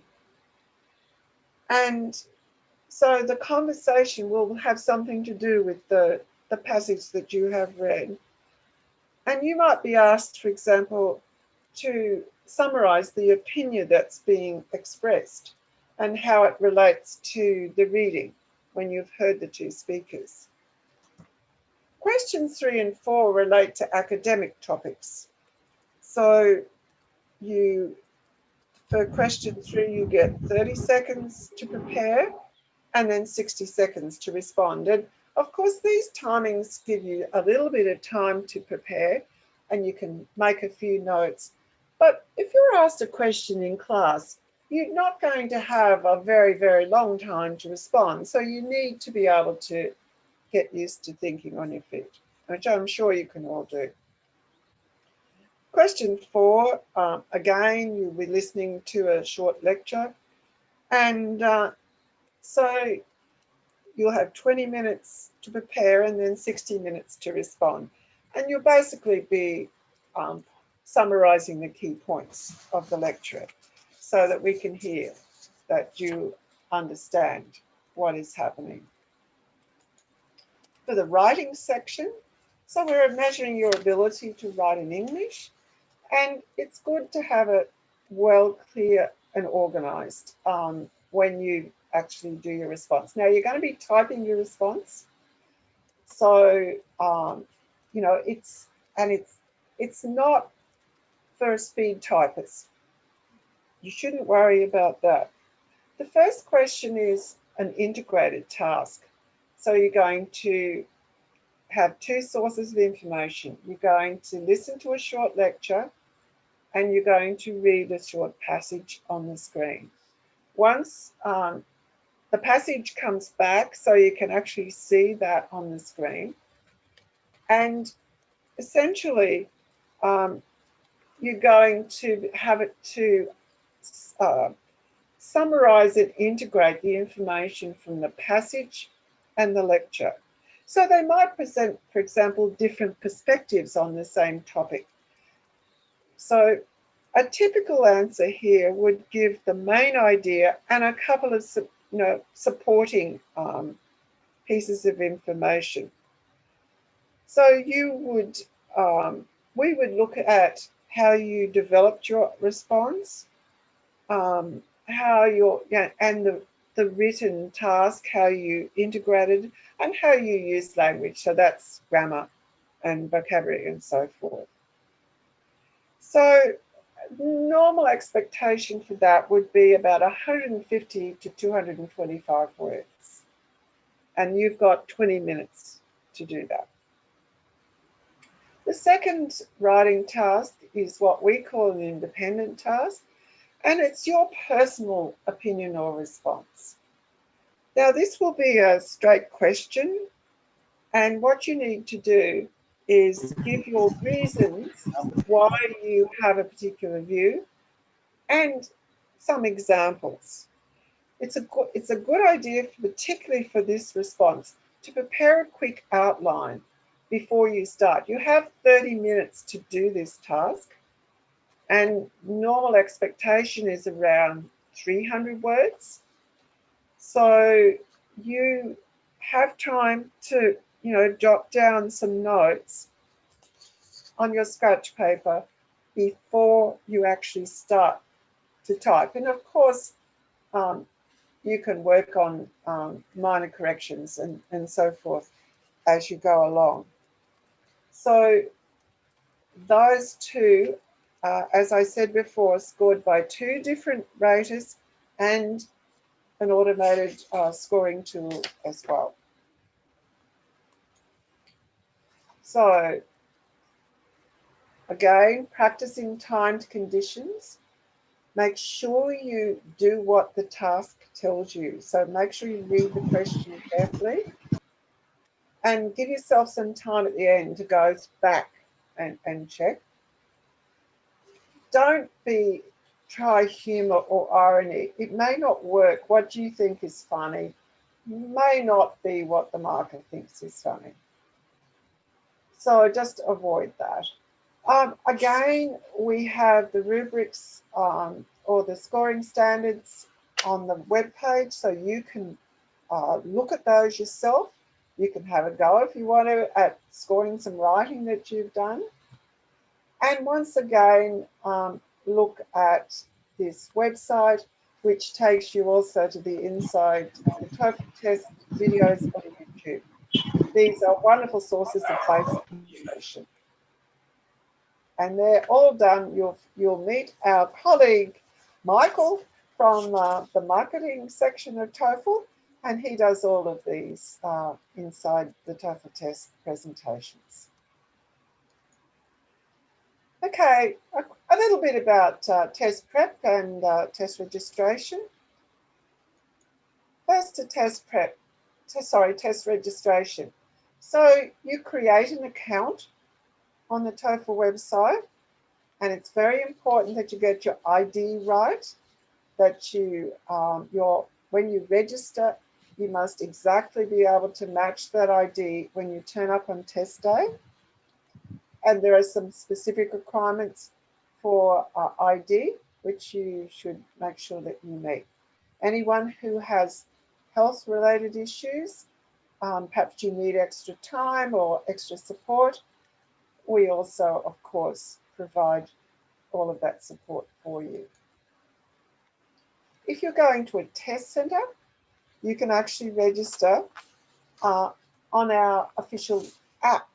And so the conversation will have something to do with the passage that you have read. And you might be asked, for example, to summarize the opinion that's being expressed and how it relates to the reading when you've heard the two speakers. Questions 3 and 4 relate to academic topics. So for question 3, you get 30 seconds to prepare and then 60 seconds to respond. And of course, these timings give you a little bit of time to prepare and you can make a few notes. But if you're asked a question in class, you're not going to have a very, very long time to respond. So you need to be able to get used to thinking on your feet, which I'm sure you can all do. Question 4, again, you'll be listening to a short lecture. And so you'll have 20 minutes to prepare and then 60 minutes to respond. And you'll basically be summarizing the key points of the lecture so that we can hear that you understand what is happening. For the writing section, so we're measuring your ability to write in English, and it's good to have it well, clear and organized when you actually do your response. Now you're going to be typing your response. So, it's not for a speed typist. You shouldn't worry about that. The first question is an integrated task. So you're going to have 2 sources of information. You're going to listen to a short lecture and you're going to read a short passage on the screen. Once the passage comes back, so you can actually see that on the screen. And essentially, you're going to have it to summarize and integrate the information from the passage and the lecture. So they might present, for example, different perspectives on the same topic. So a typical answer here would give the main idea and a couple of supporting pieces of information. So we would look at how you developed your response, and the written task, how you integrated, and how you use language. So that's grammar and vocabulary and so forth. So normal expectation for that would be about 150 to 225 words. And you've got 20 minutes to do that. The second writing task is what we call an independent task, and it's your personal opinion or response. Now, this will be a straight question, and what you need to do is give your reasons why you have a particular view and some examples. It's a good idea, particularly for this response, to prepare a quick outline before you start. You have 30 minutes to do this task, and normal expectation is around 300 words. So you have time to, jot down some notes on your scratch paper before you actually start to type. And of course, you can work on minor corrections and so forth as you go along. So those two, as I said before, scored by two different raters and an automated scoring tool as well. So again, practicing timed conditions. Make sure you do what the task tells you. So make sure you read the question carefully and give yourself some time at the end to go back and check. Don't try humor or irony. It may not work. What you think is funny may not be what the marker thinks is funny. So just avoid that. Again, we have the rubrics or the scoring standards on the webpage, so you can look at those yourself. You can have a go if you want to at scoring some writing that you've done. And once again, look at this website, which takes you also to the inside the TOEFL test videos on YouTube. These are wonderful sources of basic information. And they're all done. You'll meet our colleague, Michael, from the marketing section of TOEFL, and he does all of these inside the TOEFL test presentations. Okay, a little bit about test prep and test registration. First to test registration. So you create an account on the TOEFL website, and it's very important that you get your ID right, that when you register, you must exactly be able to match that ID when you turn up on test day. And there are some specific requirements for ID, which you should make sure that you meet. Anyone who has health-related issues, perhaps you need extra time or extra support, we also, of course, provide all of that support for you. If you're going to a test centre, you can actually register on our official app.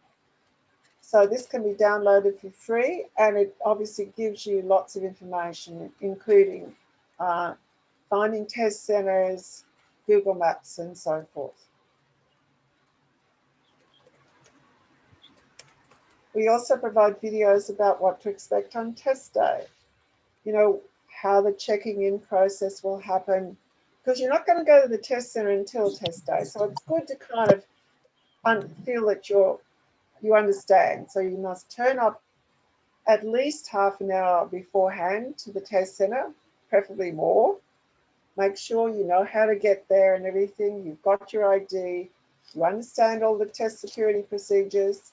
So this can be downloaded for free, and it obviously gives you lots of information, including finding test centres, Google Maps, and so forth. We also provide videos about what to expect on test day. You know, how the checking in process will happen, because you're not going to go to the test centre until test day. So it's good to kind of feel that you understand. So you must turn up at least half an hour beforehand to the test centre, preferably more. Make sure you know how to get there and everything. You've got your ID. You understand all the test security procedures,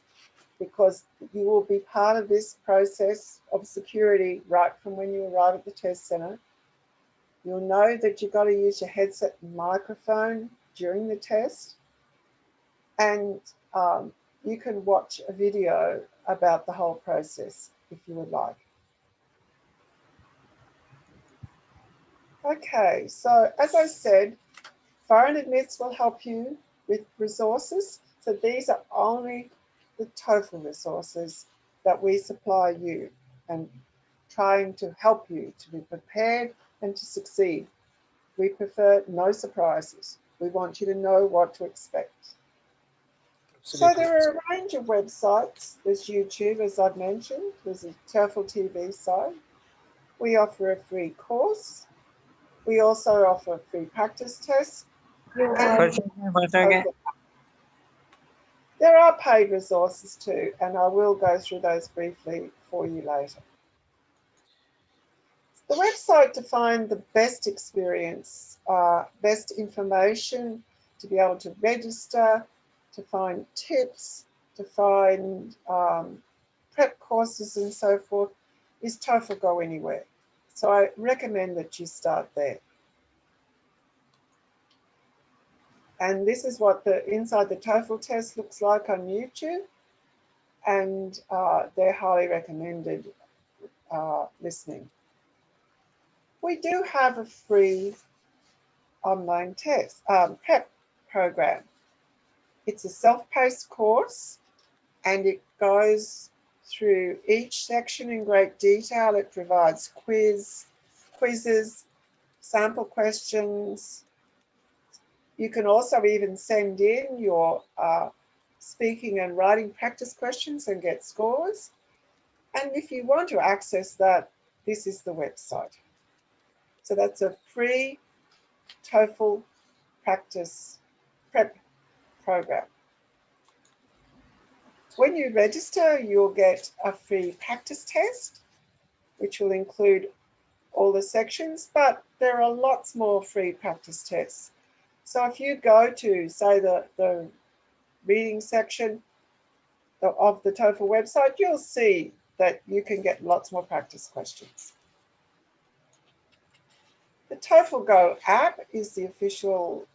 because you will be part of this process of security right from when you arrive at the test centre. You'll know that you've got to use your headset and microphone during the test. And you can watch a video about the whole process if you would like. Okay, so as I said, ForeignAdmits will help you with resources. So these are only the TOEFL resources that we supply you, and trying to help you to be prepared and to succeed. We prefer no surprises. We want you to know what to expect. Absolutely. So there are a range of websites. There's YouTube, as I've mentioned. There's a TOEFL TV site. We offer a free course. We also offer free practice tests. There are paid resources too, and I will go through those briefly for you later. The website to find the best experience, best information, to be able to register, to find tips, to find prep courses and so forth, is TOEFL Go Anywhere. So I recommend that you start there. And this is what the inside the TOEFL test looks like on YouTube. And they're highly recommended listening. We do have a free online test prep program. It's a self-paced course and it goes through each section in great detail. It provides quizzes, sample questions. You can also even send in your speaking and writing practice questions and get scores. And if you want to access that, this is the website. So that's a free TOEFL practice prep program. When you register, you'll get a free practice test, which will include all the sections, but there are lots more free practice tests. So if you go to, say, the reading section of the TOEFL website, you'll see that you can get lots more practice questions. The TOEFL Go app is the official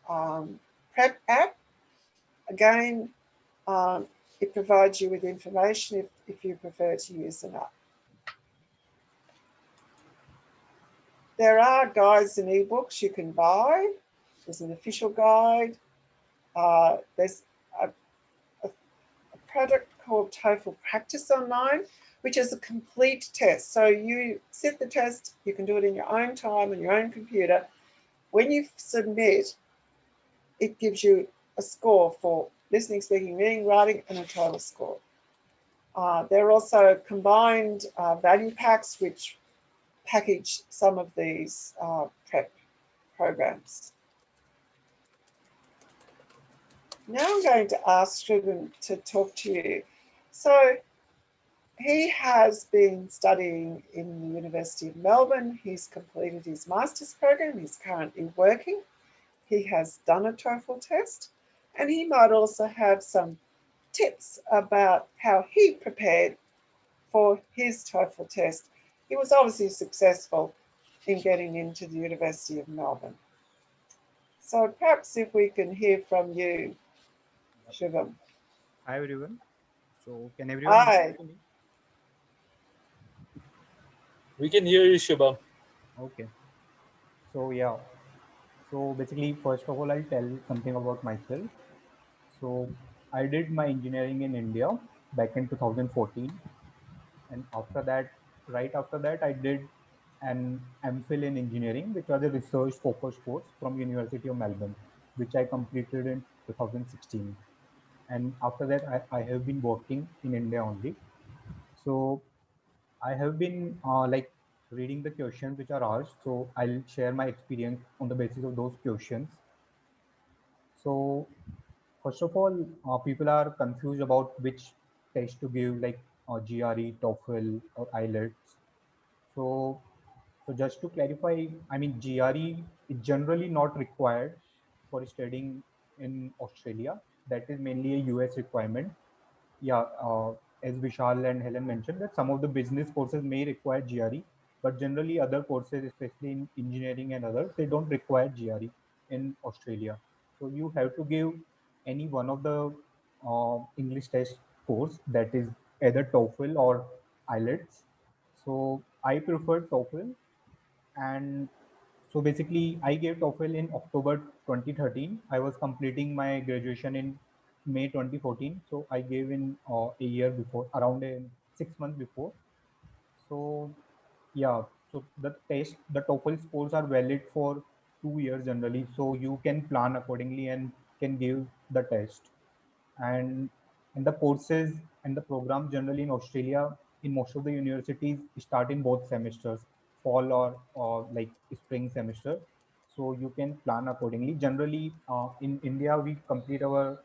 prep app. Again, it provides you with information if you prefer to use an app. There are guides and ebooks you can buy. There's an official guide. There's a product called TOEFL Practice Online, which is a complete test. So you sit the test, you can do it in your own time on your own computer. When you submit, it gives you a score for listening, speaking, reading, writing, and a total score. There are also combined value packs, which package some of these prep programs. Now I'm going to ask Shubham to talk to you. So he has been studying in the University of Melbourne. He's completed his master's program. He's currently working. He has done a TOEFL test, and he might also have some tips about how he prepared for his TOEFL test. He was obviously successful in getting into the University of Melbourne. So perhaps if we can hear from you, Shubham. Hi everyone. So can everyone listen Hi. to me? We can hear you, Shubham. Okay. So yeah. So basically, first of all, I'll tell something about myself. So I did my engineering in India back in 2014, and after that, right after that, I did an MPhil in engineering, which was a research focused course from University of Melbourne, which I completed in 2016. And after that, I have been working in India only. So I have been reading the questions which are asked. So I'll share my experience on the basis of those questions. So first of all, people are confused about which test to give, like GRE, TOEFL, or IELTS. So, so just to clarify, I mean GRE is generally not required for studying in Australia. That is mainly a US requirement. Yeah, as Vishal and Helen mentioned, that some of the business courses may require GRE, but generally other courses, especially in engineering and others, they don't require GRE in Australia. So you have to give any one of the English test course, that is either TOEFL or IELTS. So I prefer TOEFL, and so basically, I gave TOEFL in October 2013. I was completing my graduation in May 2014. So I gave in a year before, around 6 months before. So yeah, so the TOEFL scores are valid for 2 years generally. So you can plan accordingly and can give the test. And the courses and the programs generally in Australia, in most of the universities, start in both semesters, fall or like spring semester. So you can plan accordingly. Generally, in India, we complete our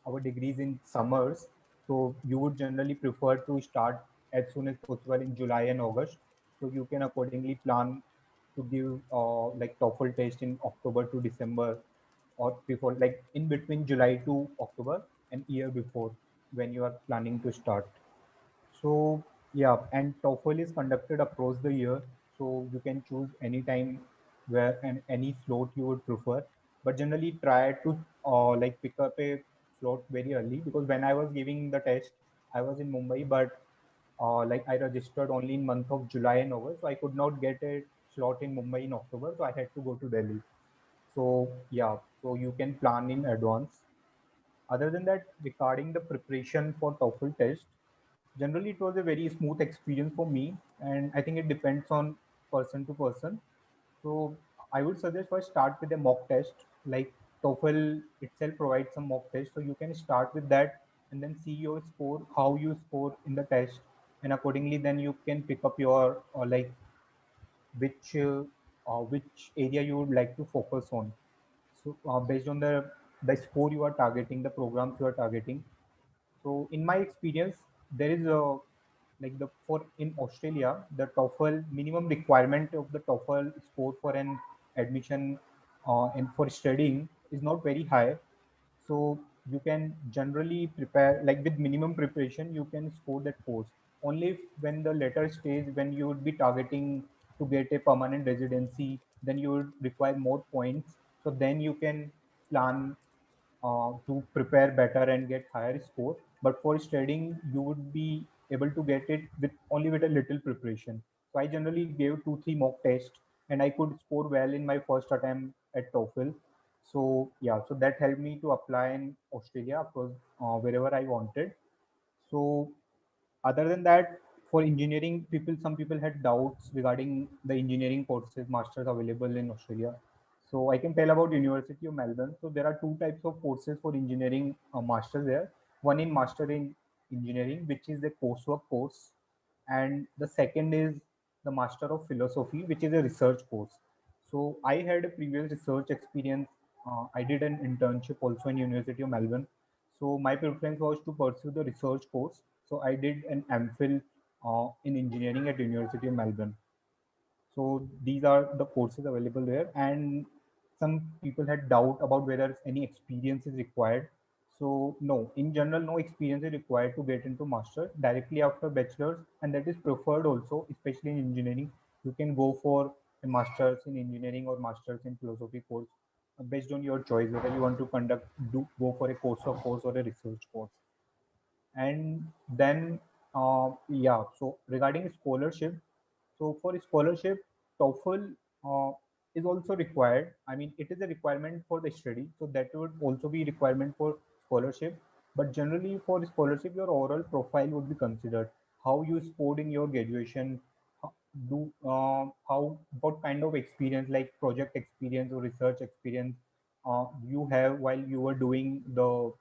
our degrees in summers, so you would generally prefer to start as soon as possible in July and August. So you can accordingly plan to give like TOEFL test in October to December, or before, like in between July to October, and year before when you are planning to start. So yeah, and TOEFL is conducted across the year, so you can choose any time where and any slot you would prefer. But generally, try to like pick up a slot very early, because when I was giving the test, I was in Mumbai, but like I registered only in month of July and August, so I could not get a slot in Mumbai in October, so I had to go to Delhi. So yeah, so you can plan in advance. Other than that, regarding the preparation for TOEFL test, generally it was a very smooth experience for me, and I think it depends on person to person. So I would suggest first start with a mock test. Like TOEFL itself provides some mock test, so you can start with that and then see your score, how you score in the test, and accordingly then you can pick up your like which area you would like to focus on. So based on the score you are targeting, the programs you are targeting. So in my experience, there is a like the for in Australia, the TOEFL minimum requirement of the TOEFL score for an admission and for studying is not very high. So you can generally prepare, like with minimum preparation you can score that course. Only if when the later stage, when you would be targeting to get a permanent residency, then you would require more points, so then you can plan to prepare better and get higher score. But for studying, you would be able to get it with only with a little preparation. So I generally gave 2 3 mock tests, and I could score well in my first attempt at TOEFL. So yeah, so that helped me to apply in Australia, of course, wherever I wanted. So other than that, for engineering people, some people had doubts regarding the engineering courses masters available in Australia. So I can tell about University of Melbourne. So there are two types of courses for engineering masters there. One in master in engineering, which is a coursework course, and the second is the master of philosophy, which is a research course. So I had a previous research experience. I did an internship also in University of Melbourne. So my preference was to pursue the research course. So I did an MPhil in engineering at University of Melbourne. So these are the courses available there, and some people had doubt about whether any experience is required. So no, in general, no experience is required to get into master directly after bachelor's, and that is preferred also, especially in engineering. You can go for a master's in engineering or master's in philosophy course based on your choice, whether you want to go for a course or a research course. And then yeah, so regarding scholarship, so for scholarship, TOEFL is also required. I mean, it is a requirement for the study, so that would also be requirement for scholarship. But generally for scholarship, your overall profile would be considered, how you scored in your graduation, ho- how what kind of experience, like project experience or research experience you have while you were doing the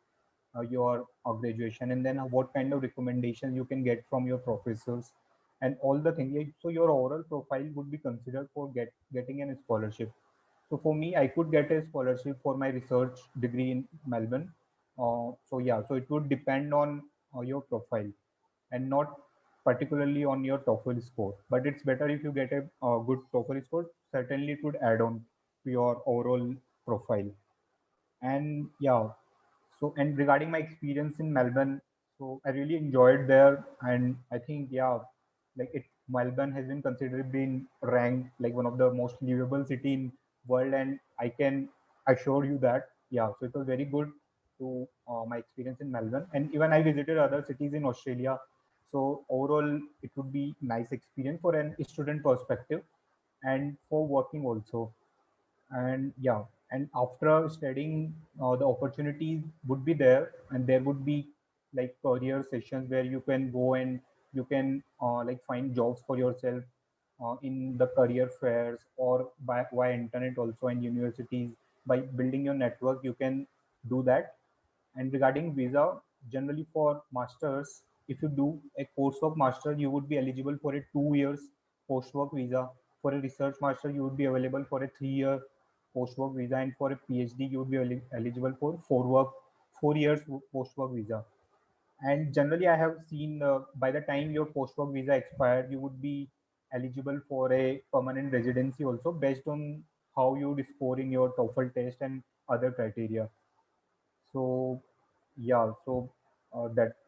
your graduation, and then what kind of recommendations you can get from your professors and all the things. So your overall profile would be considered for getting a scholarship. So for me, I could get a scholarship for my research degree in Melbourne. So yeah, so it would depend on your profile and not particularly on your TOEFL score. But it's better if you get a good TOEFL score. Certainly, it would add on to your overall profile. And yeah, so and regarding my experience in Melbourne, so I really enjoyed there, and I think yeah, like it Melbourne has been considered being ranked like one of the most livable city in world, and I can assure you that yeah, so it was very good to my experience in Melbourne, and even I visited other cities in Australia. So overall, it would be nice experience for an student perspective and for working also. And yeah, and after studying, the opportunities would be there, and there would be like career sessions where you can go and you can like find jobs for yourself in the career fairs or by via internet also, and universities. By building your network you can do that. And regarding visa, generally for masters, if you do a course of master, you would be eligible for a 2 years post-work visa. For a research master, you would be available for a 3 year post-work visa, and for a PhD, you would be eligible for 4 years post-work visa. And generally, I have seen by the time your post-work visa expired, you would be eligible for a permanent residency also based on how you would score in your TOEFL test and other criteria. So yeah, so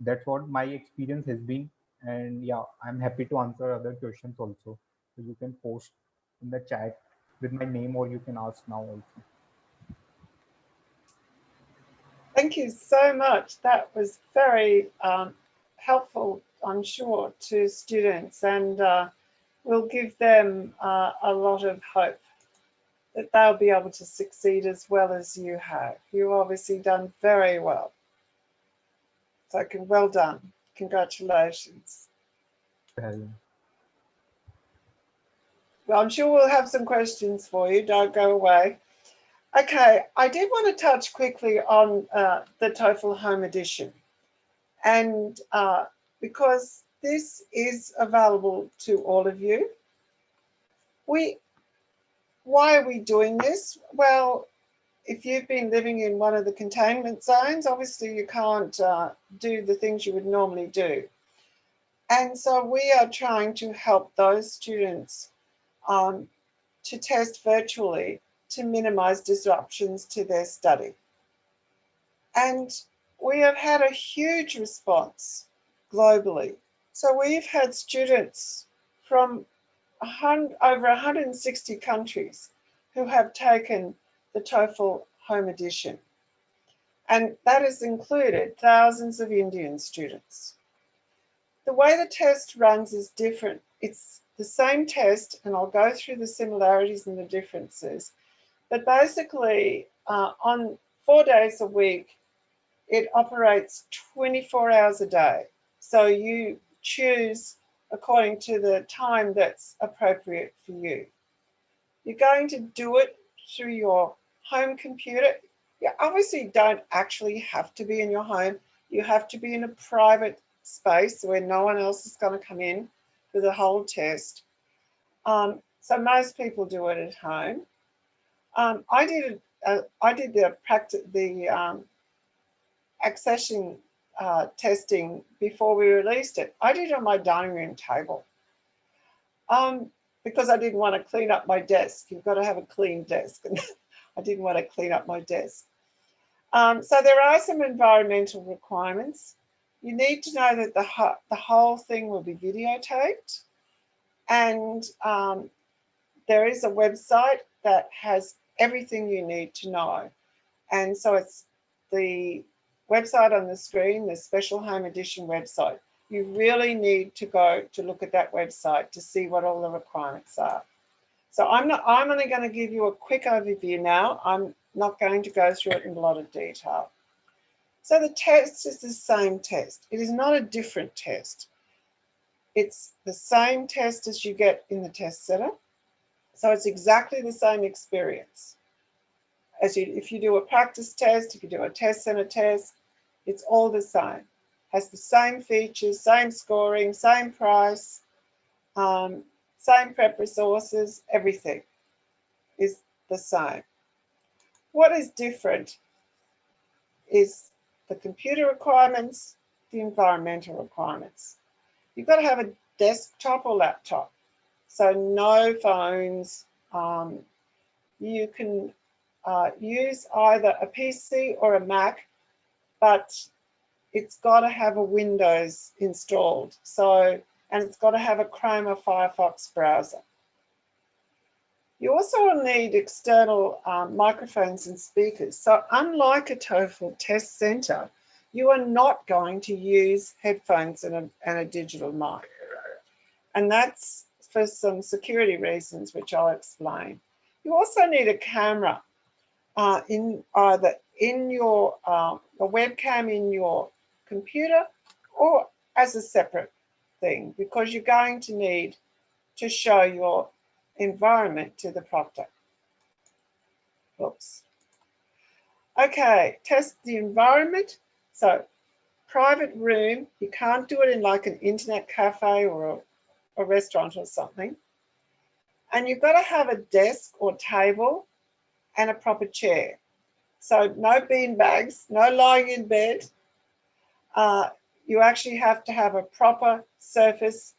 that's what my experience has been, and yeah, I'm happy to answer other questions also. So you can post in the chat with my name, or you can ask now also. Thank you so much. That was very helpful, I'm sure, to students, and will give them a lot of hope that they'll be able to succeed as well as you have. You've obviously done very well. So well done. Congratulations. Helen. Well, I'm sure we'll have some questions for you. Don't go away. Okay, I did want to touch quickly on the TOEFL Home Edition. And because this is available to all of you, why are we doing this? Well, if you've been living in one of the containment zones, obviously you can't do the things you would normally do. And so we are trying to help those students to test virtually to minimize disruptions to their study. And we have had a huge response globally. So we've had students from over 160 countries who have taken the TOEFL Home Edition. And that has included thousands of Indian students. The way the test runs is different. It's the same test, and I'll go through the similarities and the differences. But basically, on 4 days a week, it operates 24 hours a day. So you choose according to the time that's appropriate for you. You're going to do it through your home computer. You obviously don't actually have to be in your home. You have to be in a private space where no one else is going to come in for the whole test. So most people do it at home. I did the accession testing before we released it. I did it on my dining room table because I didn't want to clean up my desk. You've got to have a clean desk, and I didn't want to clean up my desk. So there are some environmental requirements. You need to know that the whole thing will be videotaped, and there is a website that has everything you need to know. And so it's the website on the screen, the Special Home Edition website. You really need to go to look at that website to see what all the requirements are. So I'm only going to give you a quick overview now. I'm not going to go through it in a lot of detail. So the test is the same test. It is not a different test. It's the same test as you get in the test center. So it's exactly the same experience. If you do a practice test, if you do a test center test, it's all the same. Has the same features, same scoring, same price, same prep resources, everything is the same. What is different is the computer requirements, the environmental requirements. You've got to have a desktop or laptop, so no phones. You can use either a PC or a Mac, but it's got to have a Windows installed. And it's got to have a Chrome or Firefox browser. You also will need external microphones and speakers. So unlike a TOEFL test center, you are not going to use headphones and a digital mic. And that's for some security reasons, which I'll explain. You also need a camera in either in your a webcam in your computer or as a separate thing, because you're going to need to show your environment to the proctor. Oops. Okay, test the environment. So private room, you can't do it in like an internet cafe or a restaurant or something. And you've got to have a desk or table and a proper chair. So no bean bags, no lying in bed. You actually have to have a proper surface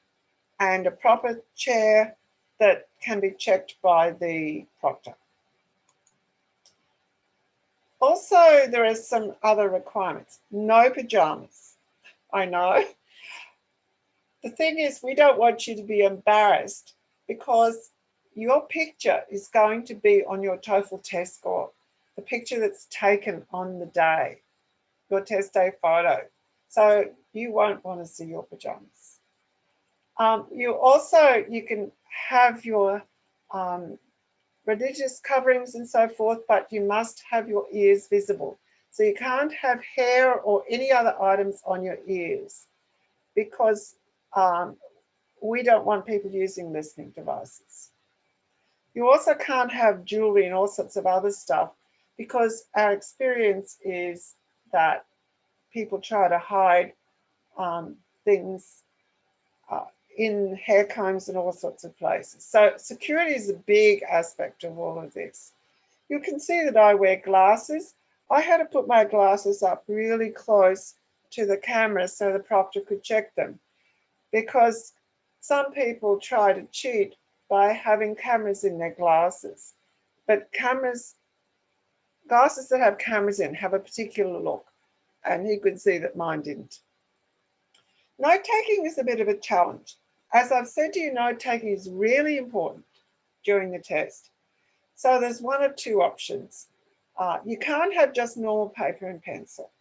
and a proper chair that can be checked by the proctor. Also, there are some other requirements. No pajamas. I know. The thing is, we don't want you to be embarrassed because your picture is going to be on your TOEFL test score, the picture that's taken on the day, your test day photo. So you won't want to see your pajamas. You can have your religious coverings and so forth, but you must have your ears visible. So you can't have hair or any other items on your ears because we don't want people using listening devices. You also can't have jewelry and all sorts of other stuff because our experience is that people try to hide things in hair combs and all sorts of places. So security is a big aspect of all of this. You can see that I wear glasses. I had to put my glasses up really close to the camera so the proctor could check them, because some people try to cheat by having cameras in their glasses. But glasses that have cameras in have a particular look, and he could see that mine didn't. Note taking is a bit of a challenge. As I've said to you, note taking is really important during the test. So there's one of two options. You can't have just normal paper and pencil.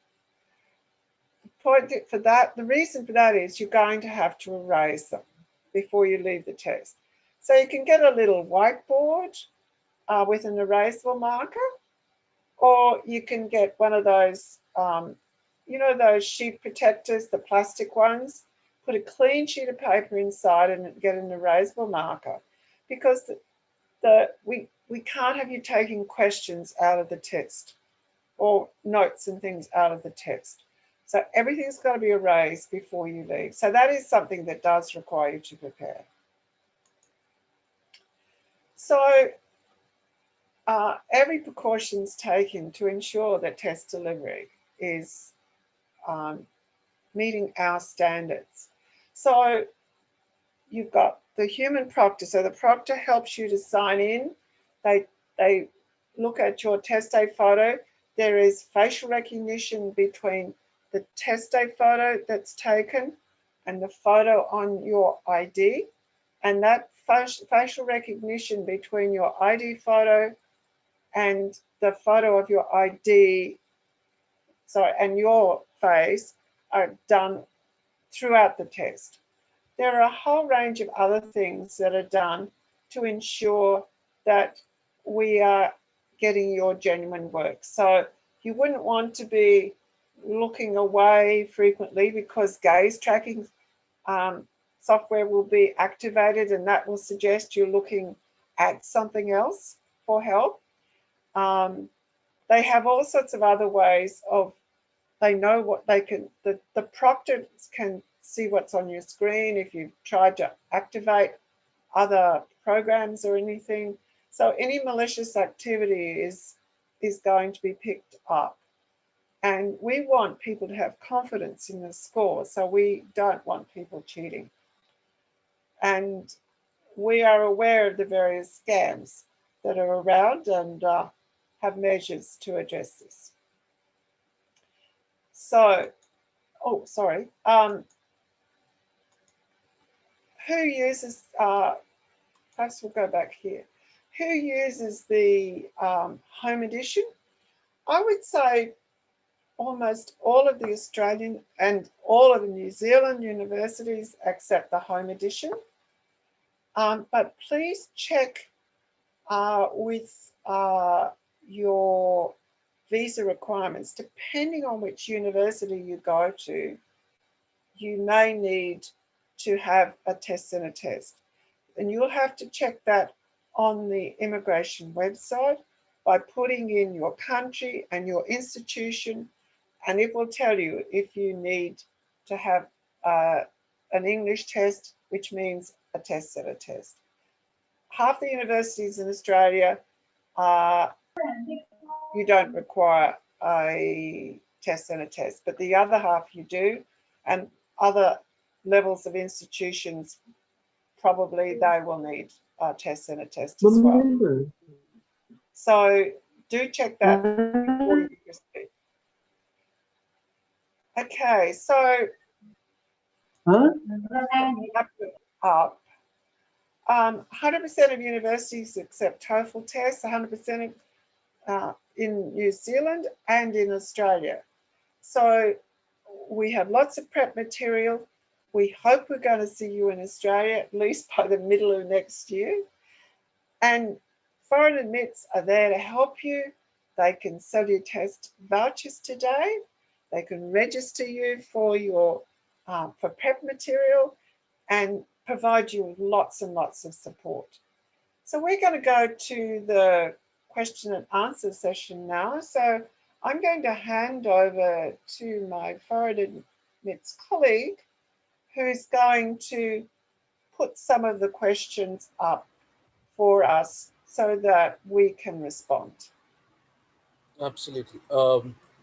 The reason for that is you're going to have to erase them before you leave the test. So you can get a little whiteboard with an erasable marker, or you can get one of those, those sheet protectors, the plastic ones, put a clean sheet of paper inside and get an erasable marker, because we can't have you taking questions out of the test or notes and things out of the test. So everything's got to be erased before you leave. So that is something that does require you to prepare. So every precaution is taken to ensure that test delivery is meeting our standards. So you've got the human proctor. So the proctor helps you to sign in. They look at your test day photo. There is facial recognition between the test day photo that's taken and the photo on your ID. And that facial recognition between your ID photo and the photo of your ID, and your face are done throughout the test. There are a whole range of other things that are done to ensure that we are getting your genuine work. So you wouldn't want to be looking away frequently, because gaze tracking software will be activated, and that will suggest you're looking at something else for help. They have all sorts of other ways of, they know what they can, the proctor can see what's on your screen if you've tried to activate other programs or anything. So any malicious activity is going to be picked up. And we want people to have confidence in the score, so we don't want people cheating. And we are aware of the various scams that are around and have measures to address this. So, who uses, perhaps we'll go back here. Who uses the home edition? I would say almost all of the Australian and all of the New Zealand universities accept the home edition. But please check with your visa requirements. Depending on which university you go to, you may need to have a test and a test. And you'll have to check that on the immigration website by putting in your country and your institution, and it will tell you if you need to have an English test, which means a test and a test. Half the universities in Australia you don't require a test and a test, but the other half you do, and other levels of institutions, probably they will need a test and a test as well. So do check that before you proceed. Okay, so up. 100% of universities accept TOEFL tests, 100% in New Zealand and in Australia. So we have lots of prep material. We hope we're going to see you in Australia, at least by the middle of next year. And ForeignAdmits are there to help you. They can sell you test vouchers today. They can register you for your for prep material and provide you with lots and lots of support. So we're going to go to the question and answer session now. So I'm going to hand over to my ForeignAdmits colleague, who's going to put some of the questions up for us so that we can respond. Absolutely.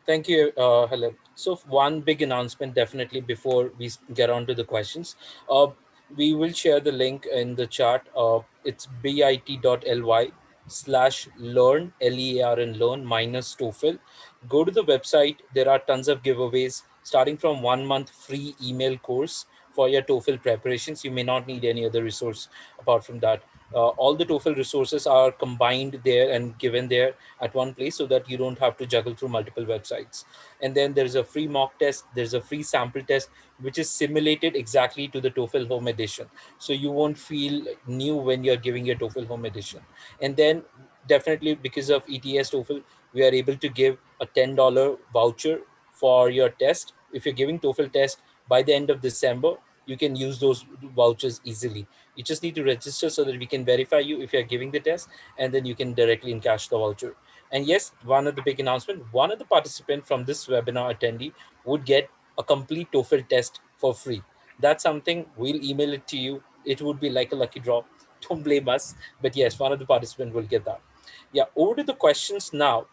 Thank you, Helen. So one big announcement definitely before we get on to the questions. We will share the link in the chat. It's bit.ly/learn, Learn, learn minus TOEFL. Go to the website. There are tons of giveaways starting from 1 month free email course for your TOEFL preparations. You may not need any other resource apart from that. All the TOEFL resources are combined there and given there at one place so that you don't have to juggle through multiple websites. And then there's a free mock test, there's a free sample test, which is simulated exactly to the TOEFL Home Edition. So you won't feel new when you're giving your TOEFL Home Edition. And then definitely because of ETS TOEFL, we are able to give a $10 voucher for your test. If you're giving TOEFL test by the end of December, you can use those vouchers easily. You just need to register so that we can verify you if you're giving the test, and then you can directly encash the voucher. And yes, one of the big announcement, one of the participants from this webinar attendee would get a complete TOEFL test for free. That's something, we'll email it to you. It would be like a lucky draw. Don't blame us. But yes, one of the participants will get that. Yeah, over to the questions now.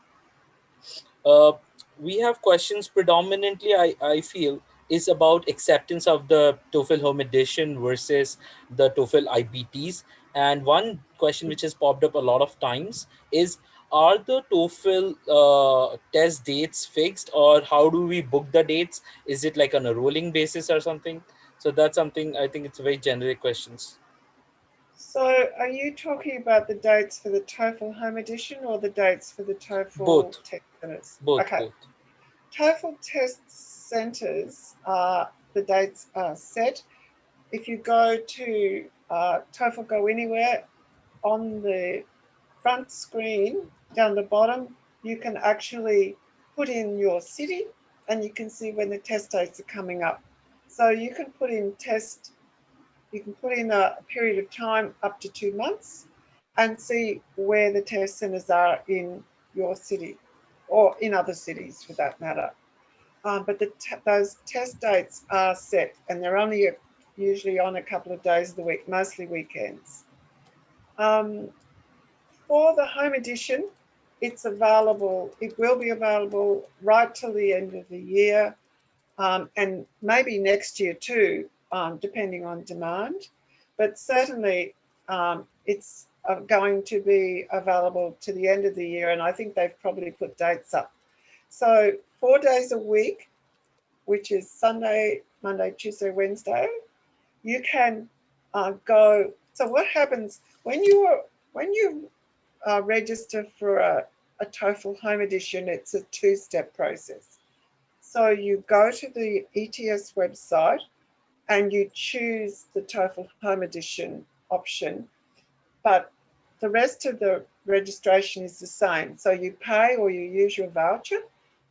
Uh, we have questions predominantly, I feel, is about acceptance of the TOEFL Home Edition versus the TOEFL IBTs. And one question which has popped up a lot of times is, are the TOEFL test dates fixed, or how do we book the dates? Is it like on a rolling basis or something? So that's something, I think it's very generic questions. So are you talking about the dates for the TOEFL Home Edition or the dates for the TOEFL Both, Test Centres? both, Okay. both. TOEFL Test Centres, the dates are set. If you go to TOEFL Go Anywhere, on the front screen down the bottom, you can actually put in your city and you can see when the test dates are coming up. So you can put in a period of time up to 2 months and see where the test centres are in your city or in other cities for that matter. But those test dates are set and they're only usually on a couple of days of the week, mostly weekends. For the home edition, it's available, it will be available right till the end of the year, and maybe next year too, depending on demand. But certainly it's going to be available to the end of the year, and I think they've probably put dates up. So 4 days a week, which is Sunday, Monday, Tuesday, Wednesday, you can go. So what happens when you register for a TOEFL Home Edition? It's a 2-step process. So you go to the ETS website and you choose the TOEFL Home Edition option, but the rest of the registration is the same. So you pay or you use your voucher.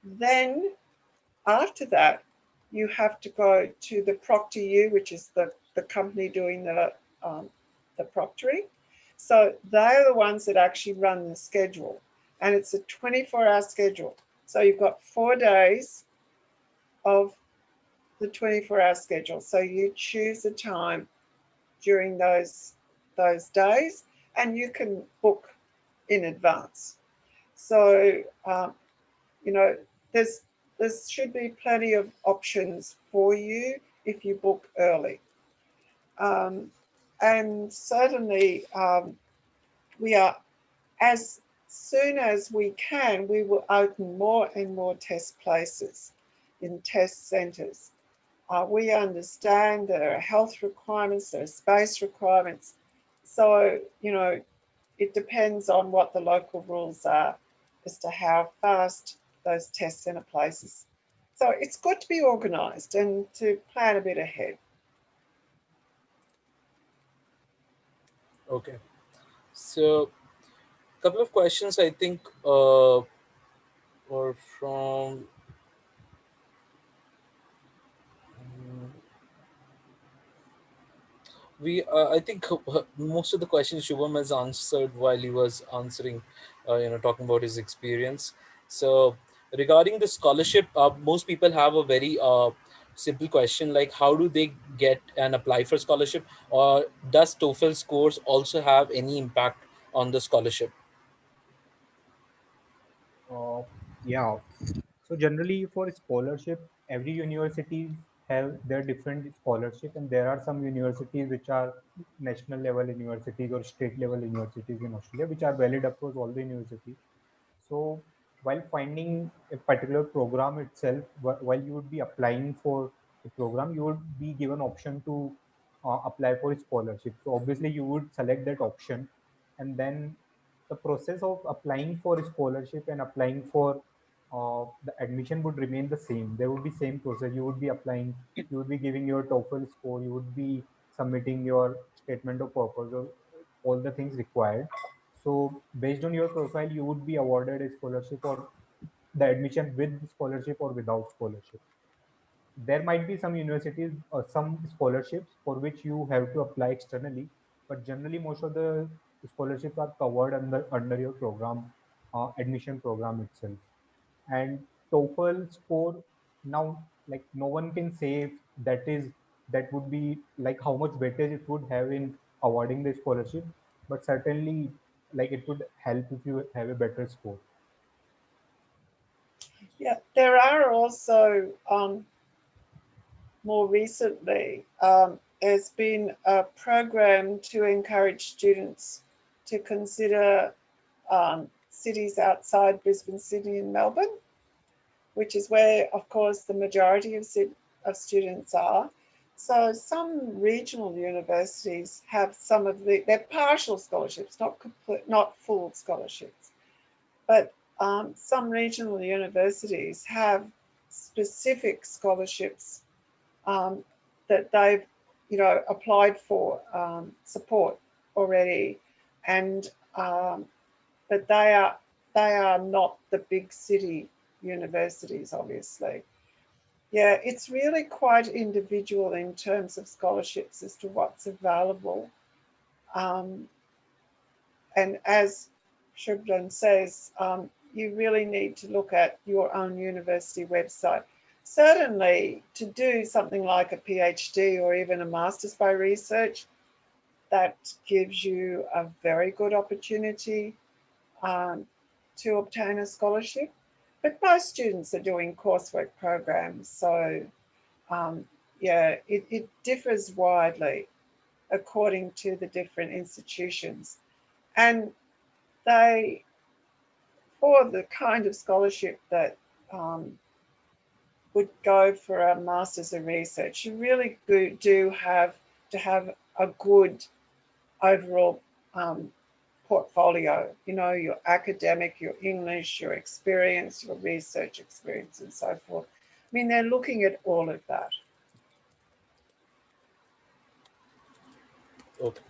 Then after that, you have to go to the ProctorU, which is the company doing the proctoring. So they're the ones that actually run the schedule, and it's a 24-hour schedule. So you've got 4 days of the 24-hour schedule. So you choose a time during those days, and you can book in advance. So, you know, there should be plenty of options for you if you book early. And certainly we are, as soon as we can, we will open more and more test places in test centres. We understand there are health requirements, there are space requirements. So, you know, it depends on what the local rules are as to how fast those test centre places. So it's good to be organised and to plan a bit ahead. Okay. So, a couple of questions I think were from. We I think most of the questions Shubham has answered while he was answering, talking about his experience. So regarding the scholarship, most people have a very simple question like how do they get and apply for scholarship, or does TOEFL scores also have any impact on the scholarship? Uh, yeah. So generally for scholarship, every university have their different scholarship, and there are some universities which are national level universities or state level universities in Australia, which are valid across all the universities. So while finding a particular program itself, while you would be applying for the program, you would be given option to apply for a scholarship. So obviously you would select that option, and then the process of applying for a scholarship and applying for the admission would remain the same. There would be same process. You would be applying, you would be giving your TOEFL score, you would be submitting your statement of purpose, or all the things required. So based on your profile, you would be awarded a scholarship or the admission with scholarship or without scholarship. There might be some universities or some scholarships for which you have to apply externally, but generally most of the scholarships are covered under your program, admission program itself. And TOEFL score, now, like, no one can say if that would be like how much weightage it would have in awarding the scholarship, but certainly like it would help if you have a better score. Yeah, there are also more recently, there's been a program to encourage students to consider cities outside Brisbane, Sydney, and Melbourne, which is where, of course, the majority of students are. So some regional universities have some of they're partial scholarships, not complete, not full scholarships, but some regional universities have specific scholarships that they've, applied for support already, and but they are not the big city universities, obviously. Yeah, it's really quite individual in terms of scholarships as to what's available. Um, and as Shubham says, you really need to look at your own university website. Certainly, to do something like a PhD or even a master's by research, that gives you a very good opportunity um, to obtain a scholarship. But most students are doing coursework programs, so um, yeah, it differs widely according to the different institutions. And they, for the kind of scholarship that would go for a master's in research, you really do have to have a good overall portfolio, your academic, your English, your experience, your research experience, and so forth. I mean, they're looking at all of that. Okay.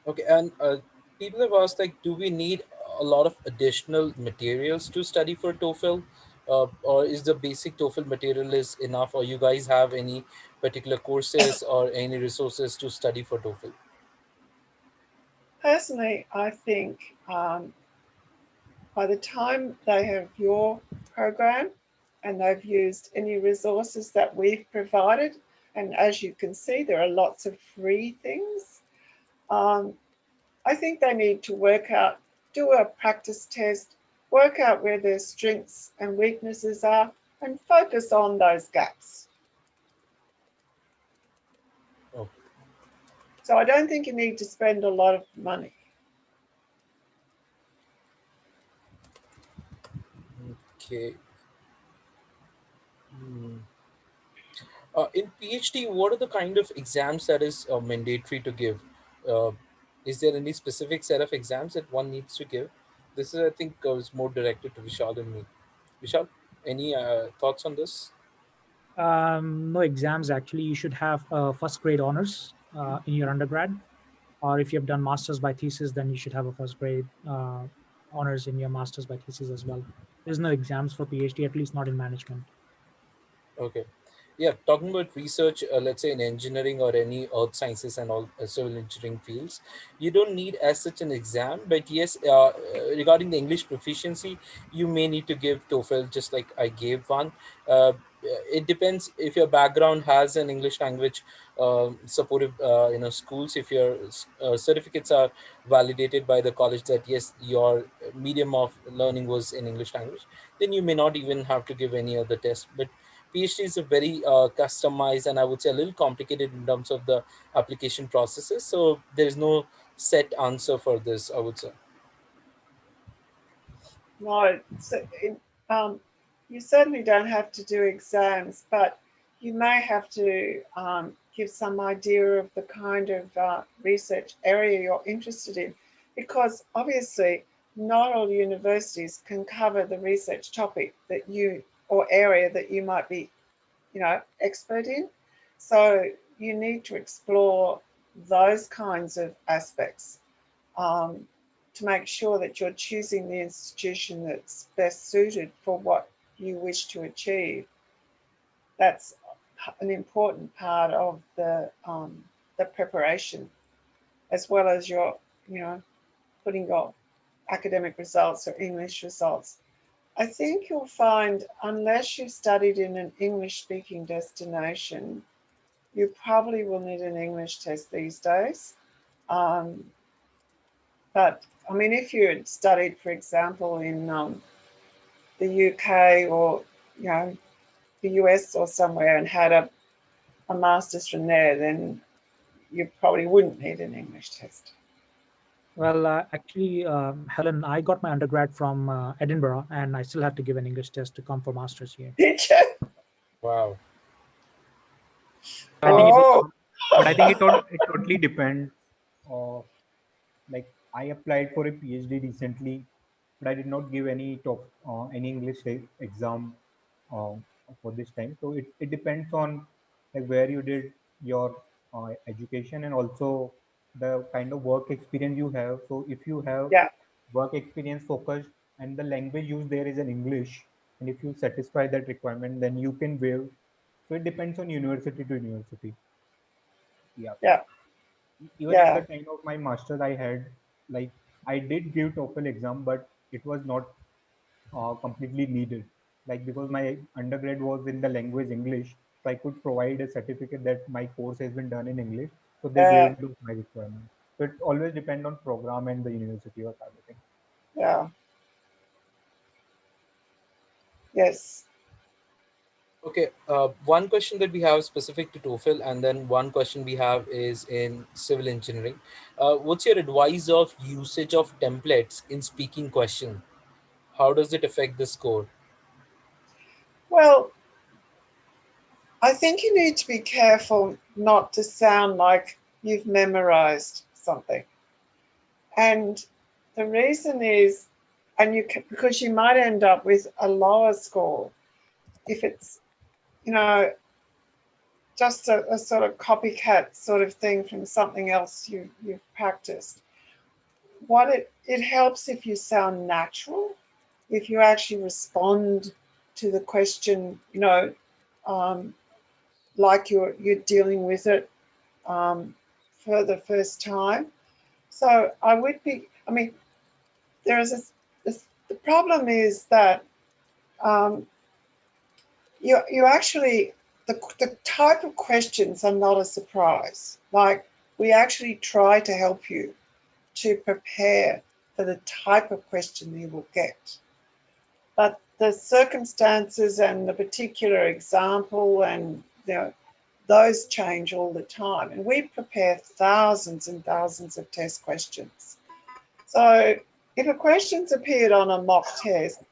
Okay, and people have asked like, do we need a lot of additional materials to study for TOEFL, or is the basic TOEFL material is enough? Or you guys have any particular courses or any resources to study for TOEFL? Personally, I think by the time they have your program and they've used any resources that we've provided, and as you can see, there are lots of free things, I think they need to work out do a practice test, work out where their strengths and weaknesses are, and focus on those gaps. Oh, So I don't think you need to spend a lot of money. okay. In PhD, what are the kind of exams that is mandatory to give? Uh, is there any specific set of exams that one needs to give? This is, I think, is more directed to Vishal and me. Vishal, any thoughts on this? No exams actually. You should have first grade honors in your undergrad, or if you have done masters by thesis, then you should have a first grade honors in your masters by thesis as well. There's no exams for PhD, at least not in management. Okay. Yeah, talking about research, let's say in engineering or any earth sciences and all civil engineering fields, you don't need as such an exam. But yes, regarding the English proficiency, you may need to give TOEFL, just like I gave one. It depends if your background has an English language supportive, schools. If your certificates are validated by the college that yes, your medium of learning was in English language, then you may not even have to give any other test. But PhD is a very customized and I would say a little complicated in terms of the application processes. So there is no set answer for this, I would say. No, so you certainly don't have to do exams, but you may have to give some idea of the kind of research area you're interested in, because obviously not all universities can cover the research topic that you or area that you might be, expert in. So you need to explore those kinds of aspects. Um, to make sure that you're choosing the institution that's best suited for what you wish to achieve. That's an important part of the preparation, as well as your, putting your academic results or English results. I think you'll find, unless you've studied in an English-speaking destination, you probably will need an English test these days. Um, But I mean, if you had studied, for example, in the UK or the US or somewhere and had a master's from there, then you probably wouldn't need an English test. Well, actually, Helen, I got my undergrad from Edinburgh, and I still had to give an English test to come for masters here. Did you? Wow. I think Oh, but I think it totally depends. Uh, like I applied for a PhD recently, but I did not give any English exam uh, for this time. So it depends on like where you did your education and also the kind of work experience you have. So if you have yeah, work experience focused and the language used there is in English, and if you satisfy that requirement, then you can waive. So it depends on university to university. Yeah. yeah, Even at the yeah, time of my master's, I had like I did give TOEFL exam, but it was not completely needed. Like because my undergrad was in the language English, so I could provide a certificate that my course has been done in English. So they uh, waived my requirement. So it always depend on program and the university or everything. yeah, yes. Okay, one question that we have specific to TOEFL, and then one question we have is in civil engineering. What's your advice of usage of templates in speaking question? How does it affect the score? Well, I think you need to be careful not to sound like you've memorized something. And the reason is, because you might end up with a lower score if it's, just a sort of copycat sort of thing from something else you've practiced. It helps if you sound natural, if you actually respond to the question, um, like you're dealing with it for the first time. So I would be. I mean, there is the problem is that um, you actually the type of questions are not a surprise. Like we actually try to help you to prepare for the type of question you will get. But the circumstances and the particular example and those change all the time. And we prepare thousands and thousands of test questions. So if a question's appeared on a mock test,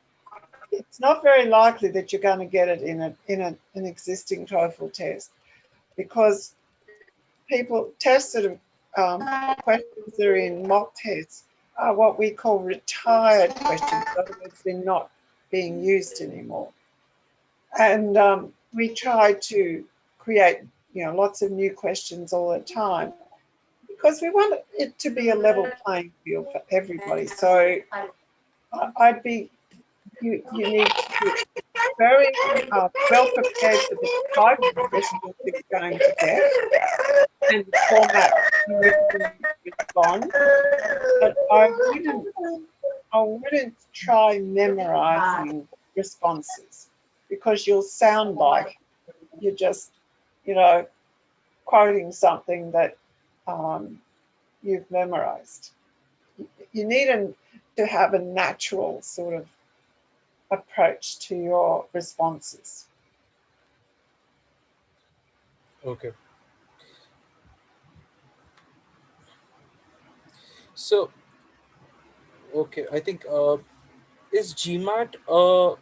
it's not very likely that you're going to get it in an existing TOEFL test, because tests that are questions that are in mock tests are what we call retired questions. In other words, they're not being used anymore. And we try to create, lots of new questions all the time, because we want it to be a level playing field for everybody. So you need to be very well prepared for the type of questions you're going to get and the format in which you respond. But I wouldn't try memorizing responses, because you'll sound like you're just, quoting something that you've memorized. You need to have a natural sort of approach to your responses. Okay. So, okay, I think is GMAT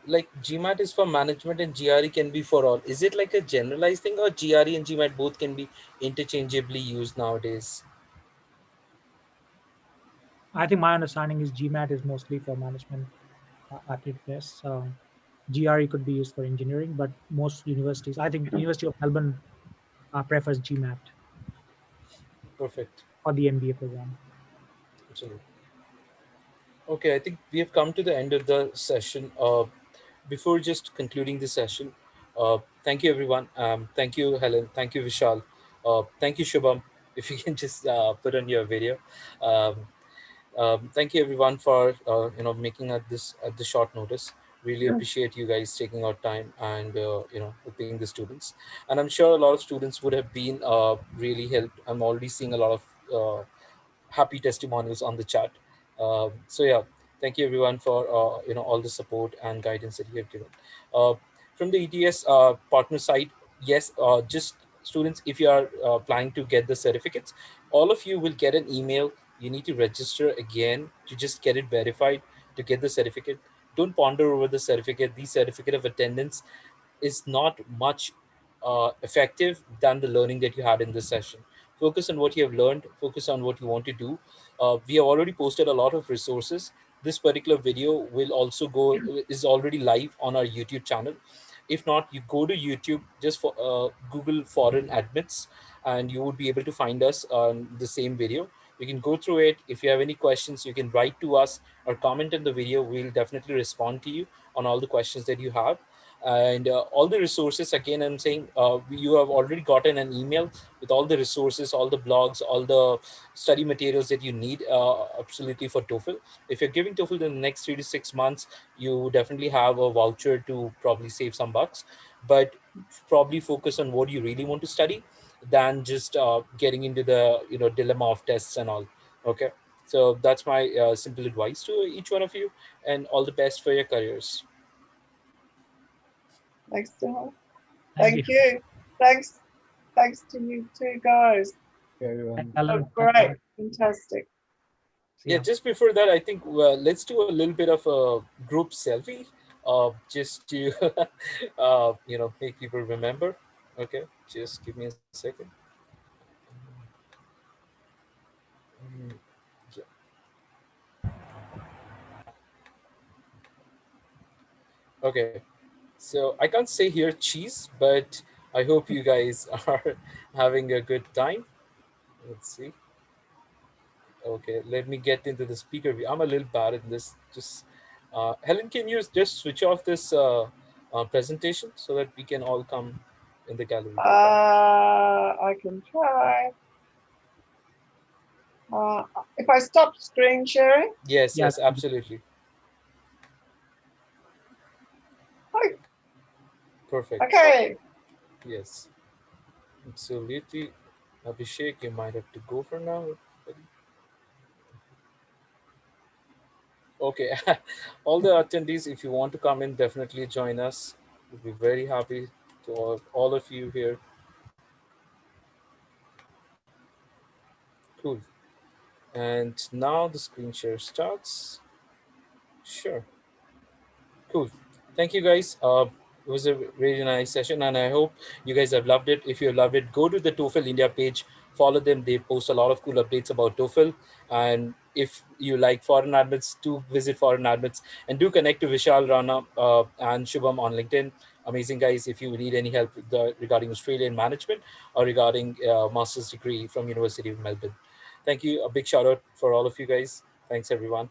like GMAT is for management and GRE can be for all. Is it like a generalized thing, or GRE and GMAT both can be interchangeably used nowadays? I think my understanding is GMAT is mostly for management aptitude tests. GRE could be used for engineering, but most universities, I think University of Melbourne prefers GMAT Perfect. for the MBA program. Absolutely. Okay, I think we have come to the end of the session. Before just concluding the session, thank you everyone. Thank you, Helen. Thank you, Vishal. Thank you, Shubham. If you can just put on your video. Um, thank you everyone for making at this short notice. Really appreciate you guys taking out time and helping the students. And I'm sure a lot of students would have been really helped. I'm already seeing a lot of happy testimonials on the chat. So yeah, thank you everyone for all the support and guidance that you have given. Uh, from the ETS partner side, yes, just students, if you are planning to get the certificates, all of you will get an email. You need to register again to just get it verified to get the certificate. Don't ponder over the certificate. The certificate of attendance is not much effective than the learning that you had in this session. Focus on what you have learned, focus on what you want to do. We have already posted a lot of resources. This particular video will also go is already live on our YouTube channel. If not, you go to YouTube, just for Google ForeignAdmits, and you would be able to find us on the same video. You can go through it. If you have any questions, you can write to us or comment in the video. We'll definitely respond to you on all the questions that you have. And all the resources, again I'm saying, you have already gotten an email with all the resources, all the blogs, all the study materials that you need absolutely for TOEFL. If you're giving TOEFL in the next 3 to 6 months, you definitely have a voucher to probably save some bucks, but probably focus on what you really want to study than just getting into the dilemma of tests and all. Okay, so that's my simple advice to each one of you, and all the best for your careers. Thanks, John. Thank you. Thank you. Thanks. Thanks to you two guys. Okay, Thanks, everyone. Oh, Alan. Thanks, great. Alan. Fantastic. See Yeah, ya. just before that, I think let's do a little bit of a group selfie, just to make people remember. Okay, just give me a second. Mm, yeah. Okay, so I can't say here cheese, but I hope you guys are having a good time. Let's see. Okay, let me get into the speaker view. I'm a little bad at this. Just Helen, can you just switch off this presentation so that we can all come in the gallery? I can try. If I stop screen sharing. Yes, Yeah. yes, absolutely. Perfect. Okay. Yes, absolutely. Abhishek, you might have to go for now. Okay. All the attendees, if you want to come in, definitely join us. We'll be very happy to all of you here. Cool. And now the screen share starts. Sure. Cool. Thank you guys. It was a really nice session, and I hope you guys have loved it. If you loved it, go to the TOEFL India page, follow them. They post a lot of cool updates about TOEFL. And if you like foreign admits, do visit foreign admits and do connect to Vishal Rana and Shubham on LinkedIn. Amazing guys. If you need any help regarding Australian management or regarding master's degree from University of Melbourne. Thank you. A big shout out for all of you guys. Thanks everyone.